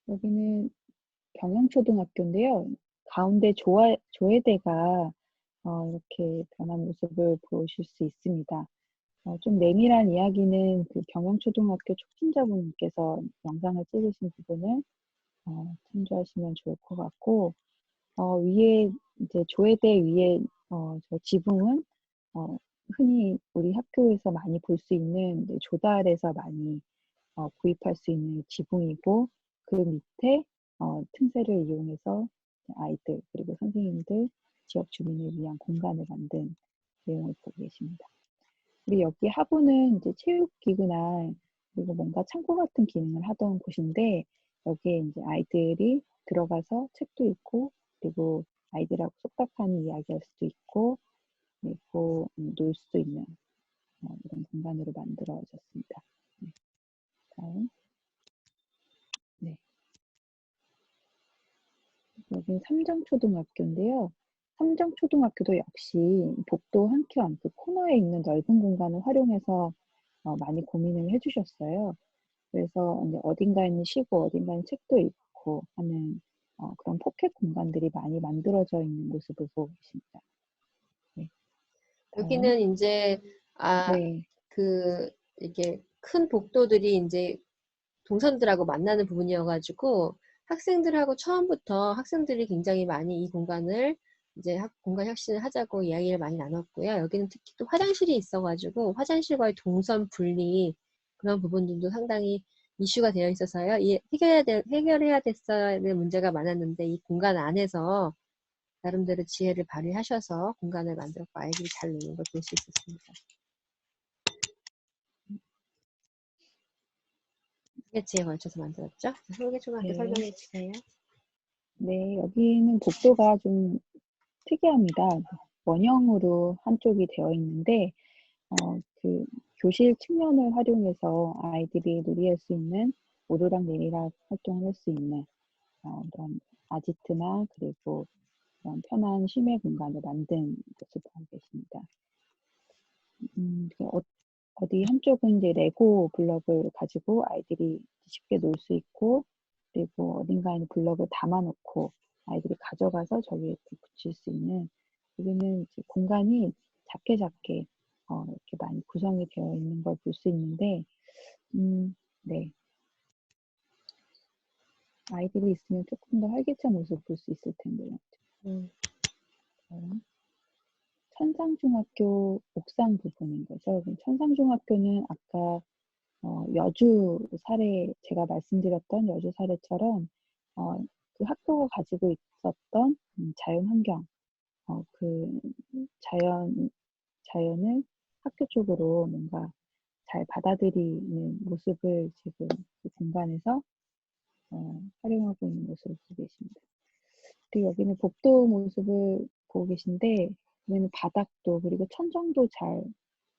여기는 경영초등학교인데요. 가운데 조회대가 이렇게 변한 모습을 보실 수 있습니다. 좀 내밀한 이야기는 그 경영초등학교 촉진자분께서 영상을 찍으신 부분을 참조하시면 좋을 것 같고, 위에 이제 조회대 위에 저 지붕은 어, 흔히 우리 학교에서 많이 볼 수 있는 이제 조달에서 많이 구입할 수 있는 지붕이고 그 밑에 틈새를 이용해서 아이들 그리고 선생님들, 지역 주민을 위한 공간을 만든 내용을 보고 계십니다. 그리고 여기 하부는 이제 체육기구나 그리고 뭔가 창고 같은 기능을 하던 곳인데 여기에 이제 아이들이 들어가서 책도 읽고 그리고 아이들하고 속닥하는 이야기할 수도 있고 그리고 놀 수도 있는 이런 공간으로 만들어졌습니다. 네, 다음. 네. 여기는 삼정초등학교인데요. 삼정초등학교도 역시 복도 한켠 그 코너에 있는 넓은 공간을 활용해서 많이 고민을 해주셨어요. 그래서 이제 어딘가에는 쉬고 어딘가에는 책도 읽고 하는 그런 포켓 공간들이 많이 만들어져 있는 모습을 보고 계십니다. 네, 다음.
여기는 이제
네,
그 이게 큰 복도들이 이제 동선들하고 만나는 부분이어가지고 학생들하고 처음부터 학생들이 굉장히 많이 이 공간을 이제 공간 혁신을 하자고 이야기를 많이 나눴고요. 여기는 특히 또 화장실이 있어가지고 화장실과의 동선 분리 그런 부분들도 상당히 이슈가 되어 있어서요. 해결해야 됐어야 될 문제가 많았는데 이 공간 안에서 나름대로 지혜를 발휘하셔서 공간을 만들었고 아이들이 잘 노는 걸 볼 수 있었습니다. 스케치에 걸쳐서 만들었죠. 소개초등학교
네,
설명해 주세요.
네. 여기는 복도가 좀 특이합니다. 원형으로 한쪽이 되어 있는데 그 교실 측면을 활용해서 아이들이 놀이할 수 있는 오르락 내리락 활동을 할 수 있는 이런 아지트나 그리고 그런 편한 쉼의 공간을 만든 모습을 보고 계십니다. 그 어디 한쪽은 이제 레고 블럭을 가지고 아이들이 쉽게 놀 수 있고 그리고 어딘가에는 블럭을 담아 놓고 아이들이 가져가서 저기에 붙일 수 있는 여기는 이제 공간이 작게 이렇게 많이 구성이 되어 있는 걸 볼 수 있는데 네. 아이들이 있으면 조금 더 활기찬 모습을 볼 수 있을 텐데요.
음,
천상중학교 옥상 부분인 거죠. 천상중학교는 아까 여주 사례, 제가 말씀드렸던 여주 사례처럼, 그 학교가 가지고 있었던 자연 환경, 그 자연을 학교 쪽으로 뭔가 잘 받아들이는 모습을 지금 그 공간에서 활용하고 있는 모습을 보고 계십니다. 그리고 여기는 복도 모습을 보고 계신데, 여기는 바닥도 그리고 천정도 잘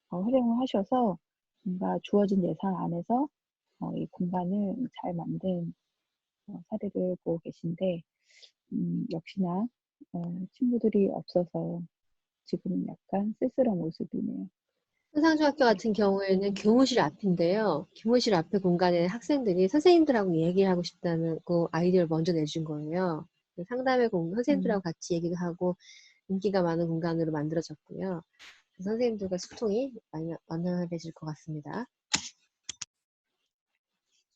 활용을 하셔서 뭔가 주어진 예산 안에서 이 공간을 잘 만든 사례를 보고 계신데 역시나 친구들이 없어서 지금은 약간 쓸쓸한 모습이네요.
흥상중학교
네.
같은 경우에는 교무실 앞인데요. 교무실 앞에 공간에 학생들이 선생님들하고 얘기를 하고 싶다는 그 아이디어를 먼저 내준 거예요. 상담회
음,
선생님들하고 같이 얘기도 하고 인기가 많은 공간으로 만들어졌고요. 선생님들과 소통이 많이 원활해질 것 같습니다.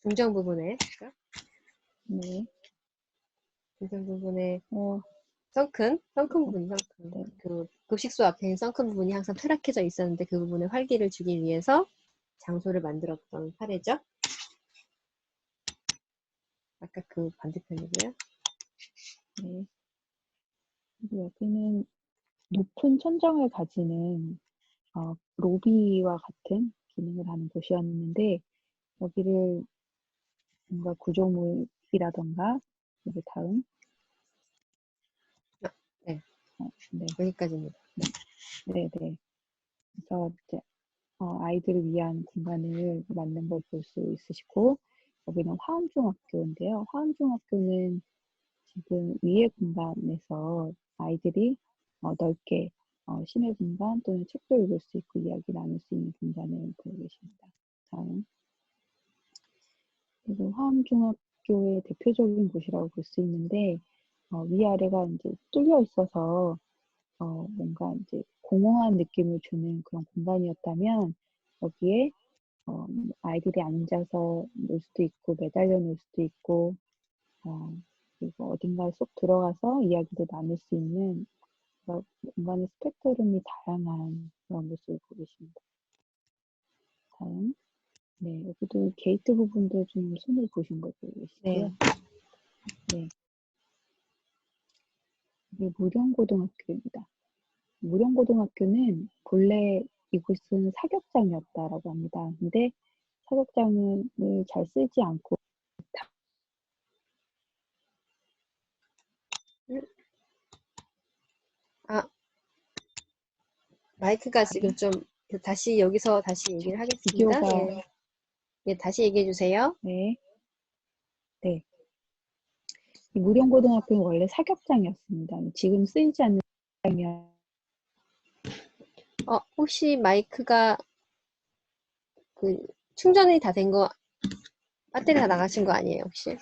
중정 부분에,
네.
중정 부분에
어,
썬큰
어,
부분, 썬큰.
네.
그 급식소 앞에 있는 썬큰 부분이 항상 쇠락해져 있었는데 그 부분에 활기를 주기 위해서 장소를 만들었던 사례죠. 아까 그 반대편이고요.
네. 그리고 여기는 높은 천정을 가지는 로비와 같은 기능을 하는 곳이었는데 여기를 뭔가 구조물이라던가 그리고 다음
네,
네,
여기까지입니다.
네, 네, 네. 그래서 이제 아이들을 위한 공간을 만든 걸 볼 수 있으시고, 여기는 화엄중학교인데요. 화엄중학교는 지금 위의 공간에서 아이들이 넓게 심해 공간 또는 책도 읽을 수 있고 이야기 나눌 수 있는 공간을 보고 계십니다. 다음. 그리고 화엄중학교의 대표적인 곳이라고 볼 수 있는데, 위아래가 이제 뚫려 있어서 뭔가 이제 공허한 느낌을 주는 그런 공간이었다면, 여기에 아이들이 앉아서 놀 수도 있고 매달려 놀 수도 있고, 그리고 어딘가에 쏙 들어가서 이야기도 나눌 수 있는 그런 공간의 스펙트럼이 다양한 그런 모습을 보고 계십니다. 다음. 네, 여기도 게이트 부분도 좀 손을 보신 걸 보고 계시고요. 네. 이게 무령고등학교입니다. 무령고등학교는 본래 이곳은 사격장이었다라고 합니다. 근데 사격장을 잘 쓰지 않고
아, 마이크가 지금 좀 다시 여기서 다시 얘기를 하겠습니다.
비디오가
예. 예, 다시 얘기해 주세요.
네, 네. 이 무령고등학교는 원래 사격장이었습니다. 지금 쓰이지 않는 사격장이요.
혹시 마이크가 그 충전이 다 된 거, 배터리 다 나가신 거 아니에요, 혹시?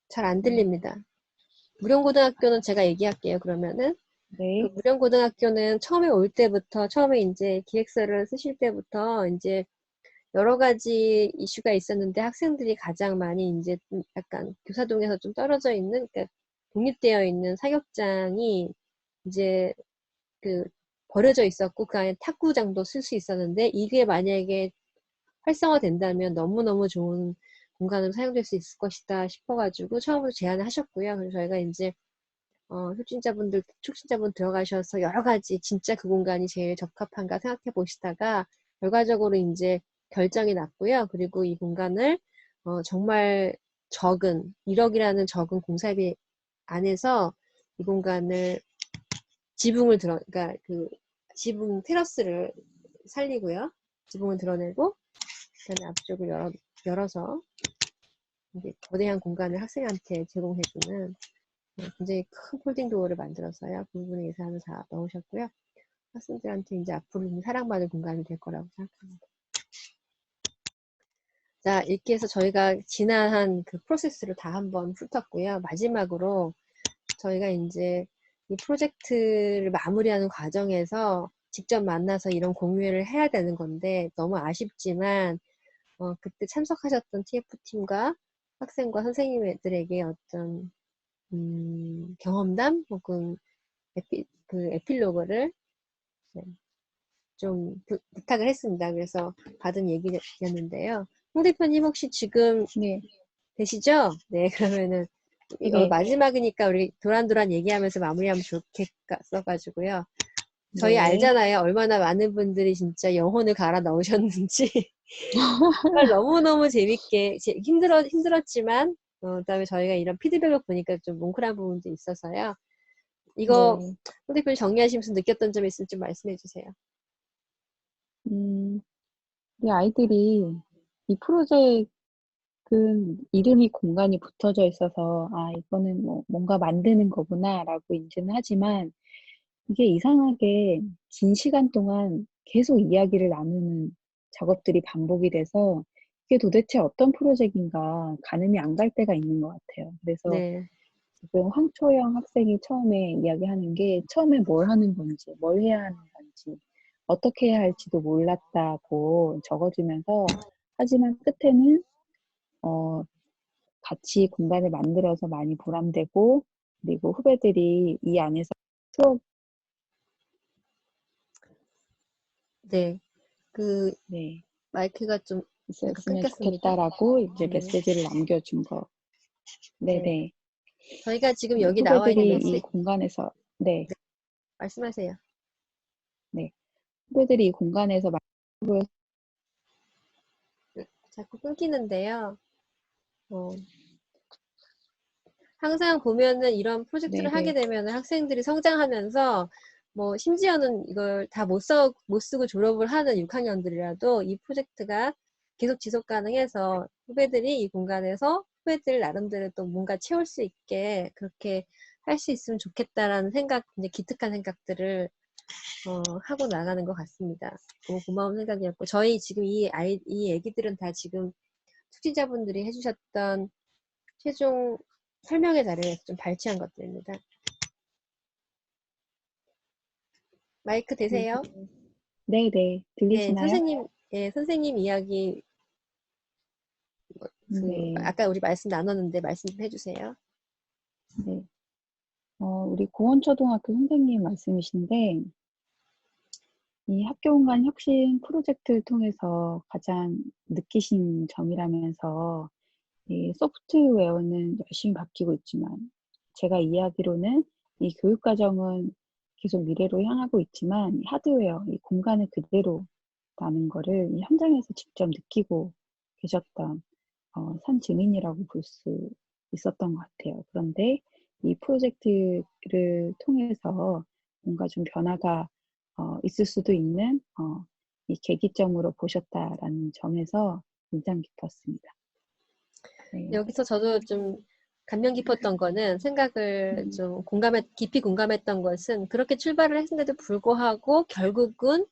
잘 안 들립니다. 무령고등학교는 제가 얘기할게요, 그러면은. 그
네,
무령고등학교는 처음에 올 때부터, 처음에 이제 기획서를 쓰실 때부터 이제 여러 가지 이슈가 있었는데 학생들이 가장 많이 이제 좀 약간 교사동에서 좀 떨어져 있는, 그러니까 독립되어 있는 사격장이 이제 그 버려져 있었고 그 안에 탁구장도 쓸 수 있었는데 이게 만약에 활성화된다면 너무너무 좋은 공간으로 사용될 수 있을 것이다 싶어가지고 처음으로 제안을 하셨고요. 그래서 저희가 이제 촉진자분 들어가셔서 여러 가지 진짜 그 공간이 제일 적합한가 생각해 보시다가 결과적으로 이제 결정이 났고요. 그리고 이 공간을 정말 적은 1억이라는 적은 공사비 안에서 이 공간을 그러니까 그 지붕 테라스를 살리고요. 지붕을 드러내고 그다음에 앞쪽을 열어서 이제 거대한 공간을 학생한테 제공해주는 굉장히 큰 폴딩 도어를 만들어서요. 그 부분에 예산을 다 넣으셨고요. 학생들한테 이제 앞으로 사랑받을 공간이 될 거라고 생각합니다. 자, 이렇게 해서 저희가 지난 그 프로세스를 다 한번 훑었고요. 마지막으로 저희가 이제 이 프로젝트를 마무리하는 과정에서 직접 만나서 이런 공유를 해야 되는 건데 너무 아쉽지만 그때 참석하셨던 TF팀과 학생과 선생님들에게 어떤 경험담 혹은 에필로그를 네, 좀 부탁을 했습니다. 그래서 받은 얘기였는데요. 홍 대표님 혹시 지금
네,
되시죠? 네, 그러면은
네,
마지막이니까 우리 도란도란 얘기하면서 마무리하면 좋겠어가지고요. 저희
네.
알잖아요. 얼마나 많은 분들이 진짜 영혼을 갈아 넣으셨는지. 정말 너무너무 재밌게, 힘들었지만, 그다음에 저희가 이런 피드백을 보니까 좀 뭉클한 부분도 있어서요. 이거,
네.
홍 대표님 정리하시면서 느꼈던 점 있으면 좀 말씀해 주세요.
음, 우리 아이들이 이 프로젝트는 이름이 공간이 붙어져 있어서, 이거는 뭐 뭔가 만드는 거구나라고 인지는 하지만, 이게 이상하게 긴 시간 동안 계속 이야기를 나누는 작업들이 반복이 돼서, 이게 도대체 어떤 프로젝트인가 가늠이 안 갈 때가 있는 것 같아요. 그래서
네,
지금 황초영 학생이 처음에 이야기하는 게 처음에 뭘 하는 건지, 뭘 해야 하는 건지, 어떻게 해야 할지도 몰랐다고 적어주면서 하지만 끝에는 어, 같이 공간을 만들어서 많이 보람되고 그리고 후배들이 이 안에서 추억
네. 그,
네,
마이크가 좀 약간
있었으면
끊겼습니다.
좋겠다라고 이제
네,
메시지를 남겨준 거.
네.
네네.
저희가 지금 여기 나와 있는
후배들이 이
메시지,
공간에서 네,
말씀하세요.
네. 후배들이 이 공간에서
자꾸 끊기는데요. 어, 항상 보면은 이런 프로젝트를 하게
네네.
되면 학생들이 성장하면서 뭐 심지어는 이걸 다 못 쓰고 졸업을 하는 6학년들이라도 이 프로젝트가 계속 지속 가능해서 후배들이 이 공간에서 후배들 나름대로 또 뭔가 채울 수 있게 그렇게 할 수 있으면 좋겠다라는 생각, 이제 기특한 생각들을 하고 나가는 것 같습니다. 너무 고마운 생각이었고, 저희 지금 이 얘기들은 다 지금 투자자분들이 해주셨던 최종 설명의 자료에서 좀 발췌한 것들입니다. 마이크 되세요?
네, 네.
네,
들리시나요?
선생님 이야기,
네,
아까 우리 말씀 나눴는데 말씀 좀 해주세요.
네. 우리 고원초등학교 선생님 말씀이신데, 이 학교공간 혁신 프로젝트를 통해서 가장 느끼신 점이라면서, 이 소프트웨어는 열심히 바뀌고 있지만, 제가 이해하기로는 이 교육과정은 계속 미래로 향하고 있지만, 이 하드웨어, 이 공간은 그대로라는 거를 이 현장에서 직접 느끼고 계셨던 산 증인이라고 볼 수 있었던 것 같아요. 그런데 이 프로젝트를 통해서 뭔가 좀 변화가 있을 수도 있는 이 계기점으로 보셨다라는 점에서 인상 깊었습니다. 네.
여기서 저도 좀 감명 깊었던 거는 생각을
음,
좀 깊이 공감했던 것은 그렇게 출발을 했는데도 불구하고 결국은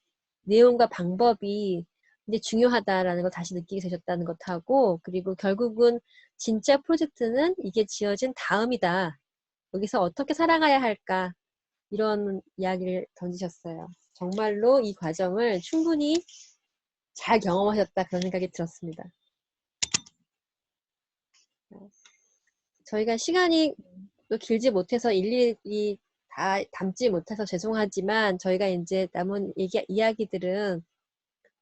내용과 방법이 이제 중요하다라는 걸 다시 느끼게 되셨다는 것하고 그리고 결국은 진짜 프로젝트는 이게 지어진 다음이다. 여기서 어떻게 살아가야 할까 이런 이야기를 던지셨어요. 정말로 이 과정을 충분히 잘 경험하셨다 그런 생각이 들었습니다. 저희가 시간이 또 길지 못해서 일일이 다 담지 못해서 죄송하지만 저희가 이제 남은 이야기들은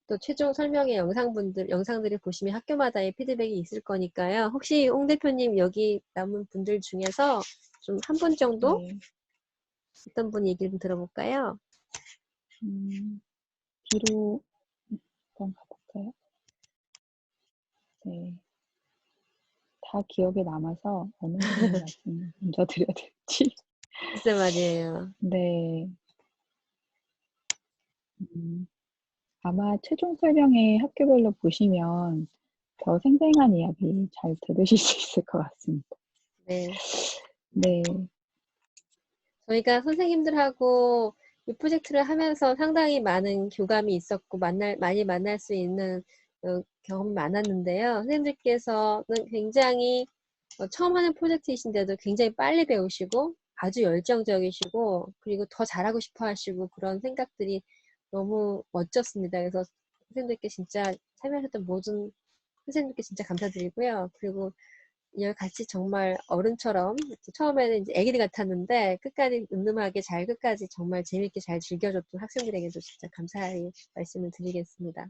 또 최종 설명의 영상들을 보시면 학교마다의 피드백이 있을 거니까요. 혹시 홍 대표님 여기 남은 분들 중에서 좀 한 분 정도
네.
어떤 분 얘기를 좀 들어볼까요?
뒤로 한번 가볼까요? 네. 다 기억에 남아서 어느 분의 말씀 먼저 드려야 될지.
글쎄 말이에요.
네. 음, 아마 최종 설명회 학교별로 보시면 더 생생한 이야기 잘 들으실 수 있을 것 같습니다.
네.
네.
저희가 선생님들하고 이 프로젝트를 하면서 상당히 많은 교감이 있었고 많이 만날 수 있는 경험이 많았는데요. 선생님들께서는 굉장히 처음 하는 프로젝트이신데도 굉장히 빨리 배우시고 아주 열정적이시고 그리고 더 잘하고 싶어 하시고 그런 생각들이 너무 멋졌습니다. 그래서 선생님들께 진짜 참여하셨던 모든 선생님들께 진짜 감사드리고요. 그리고 같이 정말 어른처럼 처음에는 이제 애기들 같았는데 끝까지 늠름하게 잘 끝까지 정말 재밌게 잘 즐겨줬던 학생들에게도 진짜 감사의 말씀을 드리겠습니다.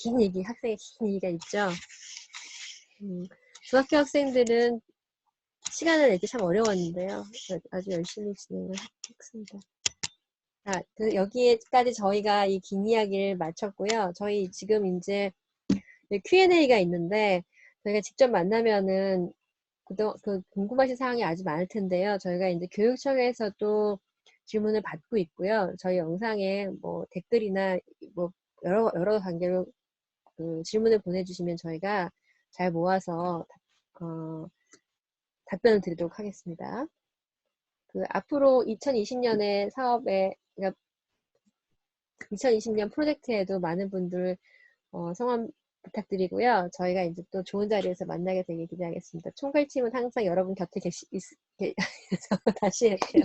긴 얘기, 학생의 긴 얘기가 있죠. 중학교 학생들은 시간을 내기 참 어려웠는데요. 아주 열심히 진행을 했습니다. 여기에까지 저희가 이 긴 이야기를 마쳤고요. 저희 지금 이제 Q&A가 있는데 저희가 직접 만나면은 궁금하신 사항이 아주 많을 텐데요. 저희가 이제 교육청에서도 질문을 받고 있고요. 저희 영상에 뭐 댓글이나 뭐 여러 관계로 질문을 보내주시면 저희가 잘 모아서 답변을 드리도록 하겠습니다. 앞으로 2020년의 사업에, 그러니까 2020년 프로젝트에도 많은 분들 성원 부탁드리고요. 저희가 이제 또 좋은 자리에서 만나게 되길 기대하겠습니다. 총괄팀은 항상 여러분 곁에 다시 할게요.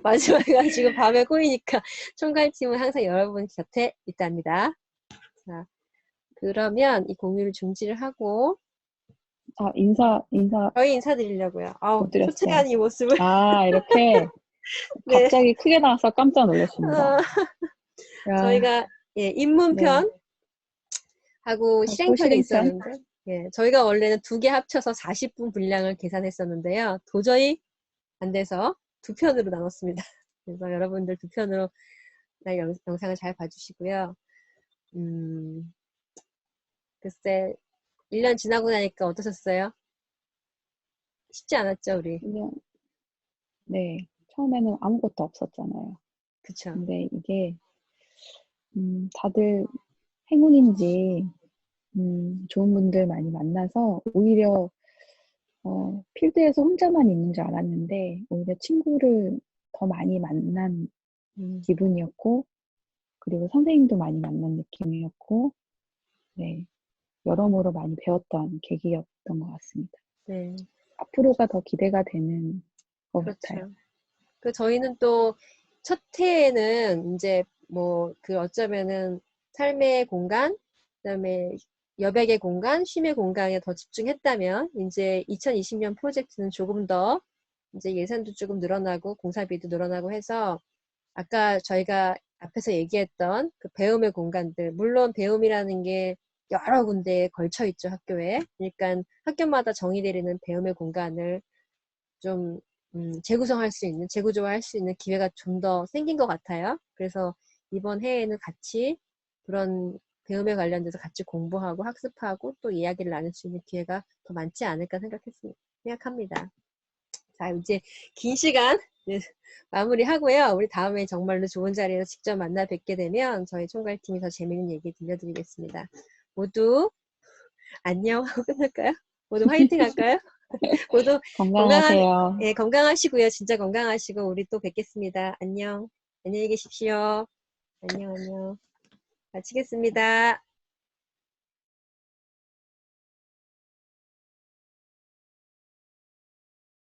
마지막에 지금 밤에 꼬이니까 총괄팀은 항상 여러분 곁에 있답니다. 자, 그러면 이 공유를 중지를 하고
인사
저희 인사드리려고요. 아우,
못 드렸어요.
초췌한 이 모습을.
이렇게
네.
갑자기 크게 나와서 깜짝 놀랐습니다.
어,
야,
저희가
네.
입문편 하고
하고
실행편이
실행편.
있었는데 저희가 원래는 2개 합쳐서 40분 분량을 계산했었는데요. 도저히 안 돼서 2편으로 나눴습니다. 그래서 여러분들 2편으로 영상을 잘 봐주시고요. 글쎄 1년 지나고 나니까 어떠셨어요? 쉽지 않았죠, 우리?
그냥, 네. 처음에는 아무것도 없었잖아요.
그쵸.
근데 이게 다들 행운인지 좋은 분들 많이 만나서 오히려 필드에서 혼자만 있는 줄 알았는데 오히려 친구를 더 많이 만난
음,
기분이었고 그리고 선생님도 많이 만난 느낌이었고 네, 여러모로 많이 배웠던 계기였던 것 같습니다.
네,
앞으로가 더 기대가 되는 것 같아요.
그렇죠. 그 저희는 또 첫 해에는 이제 뭐 그 어쩌면은 삶의 공간, 그다음에 여백의 공간, 쉼의 공간에 더 집중했다면 이제 2020년 프로젝트는 조금 더 이제 예산도 조금 늘어나고 공사비도 늘어나고 해서 아까 저희가 앞에서 얘기했던 그 배움의 공간들, 물론 배움이라는 게 여러 군데에 걸쳐 있죠, 학교에. 그러니까 학교마다 정의되는 배움의 공간을 좀 재구성할 수 있는, 재구조화할 수 있는 기회가 좀 더 생긴 것 같아요. 그래서 이번 해에는 같이 그런 배움에 관련돼서 같이 공부하고 학습하고 또 이야기를 나눌 수 있는 기회가 더 많지 않을까 생각합니다. 자, 이제 긴 시간 마무리하고요. 우리 다음에 정말로 좋은 자리에서 직접 만나 뵙게 되면 저희 총괄팀이 더 재미있는 얘기 들려드리겠습니다. 모두 안녕 하고 끝날까요? 모두 화이팅 할까요? 모두
건강하세요.
예, 건강하시고요. 진짜 건강하시고 우리 또 뵙겠습니다. 안녕. 안녕히 계십시오. 안녕, 안녕. 마치겠습니다.